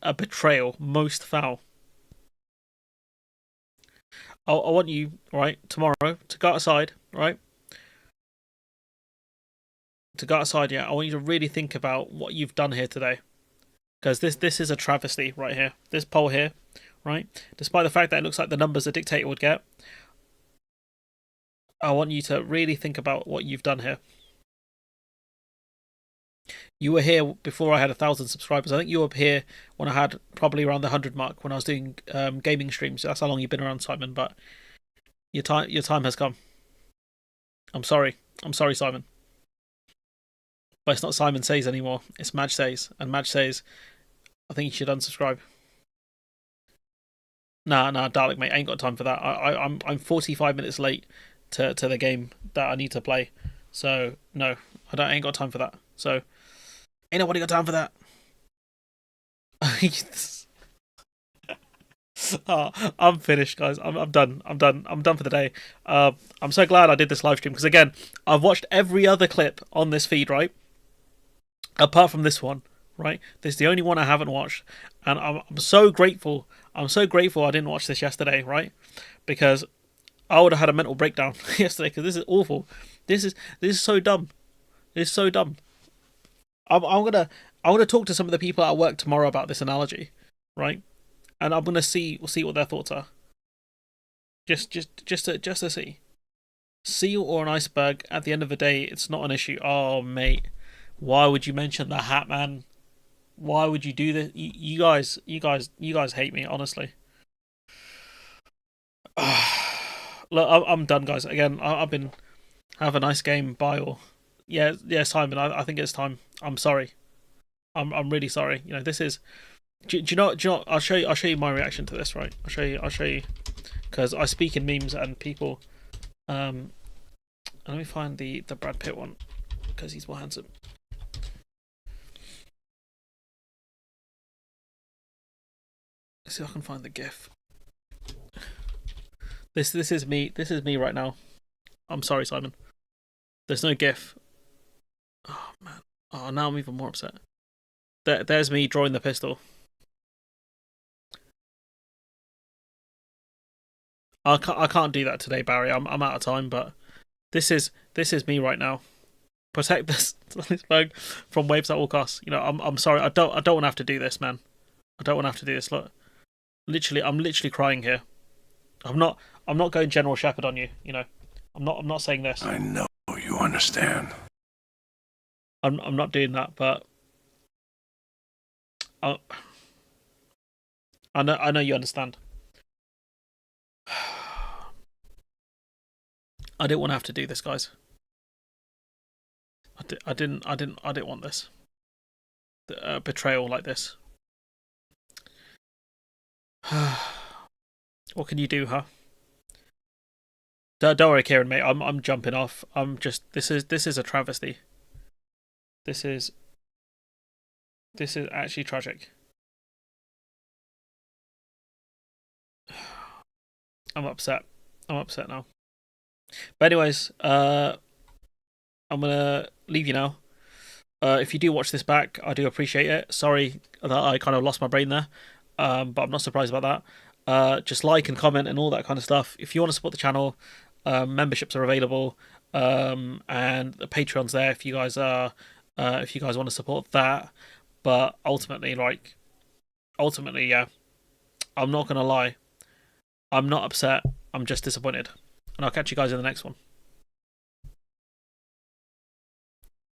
a betrayal most foul. I want you, right, tomorrow to go outside, right? To go outside, yeah. I want you to really think about what you've done here today, because this is a travesty right here. This poll here, right? Despite the fact that it looks like the numbers a dictator would get, I want you to really think about what you've done here. You were here before I had 1,000 subscribers. I think you were here when I had probably around the 100 mark when I was doing gaming streams. That's how long you've been around, Simon. But your time has come. I'm sorry, Simon. But it's not Simon Says anymore. It's Maj Says, and Maj Says, I think you should unsubscribe. Nah, Dalek, mate, I ain't got time for that. I'm 45 minutes late to the game that I need to play. So no, I ain't got time for that. So ain't nobody got time for that. I'm finished, guys. I'm done. I'm done for the day. I'm so glad I did this live stream because again, I've watched every other clip on this feed, right? Apart from this one, right? This is the only one I haven't watched, and I'm so grateful. I'm so grateful I didn't watch this yesterday, right? Because I would have had a mental breakdown yesterday because this is awful. This is so dumb. This is so dumb. I'm gonna talk to some of the people at work tomorrow about this analogy, right? And I'm gonna see what their thoughts are. Just to see. Seal or an iceberg. At the end of the day, it's not an issue. Oh, mate, why would you mention the hat, man? Why would you do this? You guys hate me, honestly. Look, I'm done, guys. Again, I've been. Have a nice game. Bye all. Yeah, Simon. I think it's time. I'm sorry. I'm really sorry. You know, this is. Do you know? I'll show you my reaction to this. Right. I'll show you, because I speak in memes and people. Let me find the Brad Pitt one, because he's more handsome. Let's see if I can find the GIF. This is me. This is me right now. I'm sorry, Simon. There's no GIF. Oh man. Oh, now I'm even more upset. There's me drawing the pistol. I can't do that today, Barry. I'm out of time. But this is me right now. Protect this iceberg from waves at all costs. You know, I'm sorry. I don't want to have to do this, man. I don't want to have to do this. Look, I'm literally crying here. I'm not going General Shepherd on you. You know, I'm not saying this. I know you understand. I'm not doing that, but I know you understand. I didn't want to have to do this, guys. I didn't want this. Betrayal like this. What can you do, huh? Don't worry, Kieran, mate. I'm jumping off. I'm just. This is a travesty. This is actually tragic. I'm upset. I'm upset now. But anyways, I'm gonna leave you now. If you do watch this back, I do appreciate it. Sorry that I kind of lost my brain there, but I'm not surprised about that. Just like and comment and all that kind of stuff. If you want to support the channel, memberships are available, and the Patreon's there if you guys want to support that. But ultimately, yeah, I'm not going to lie. I'm not upset. I'm just disappointed. And I'll catch you guys in the next one.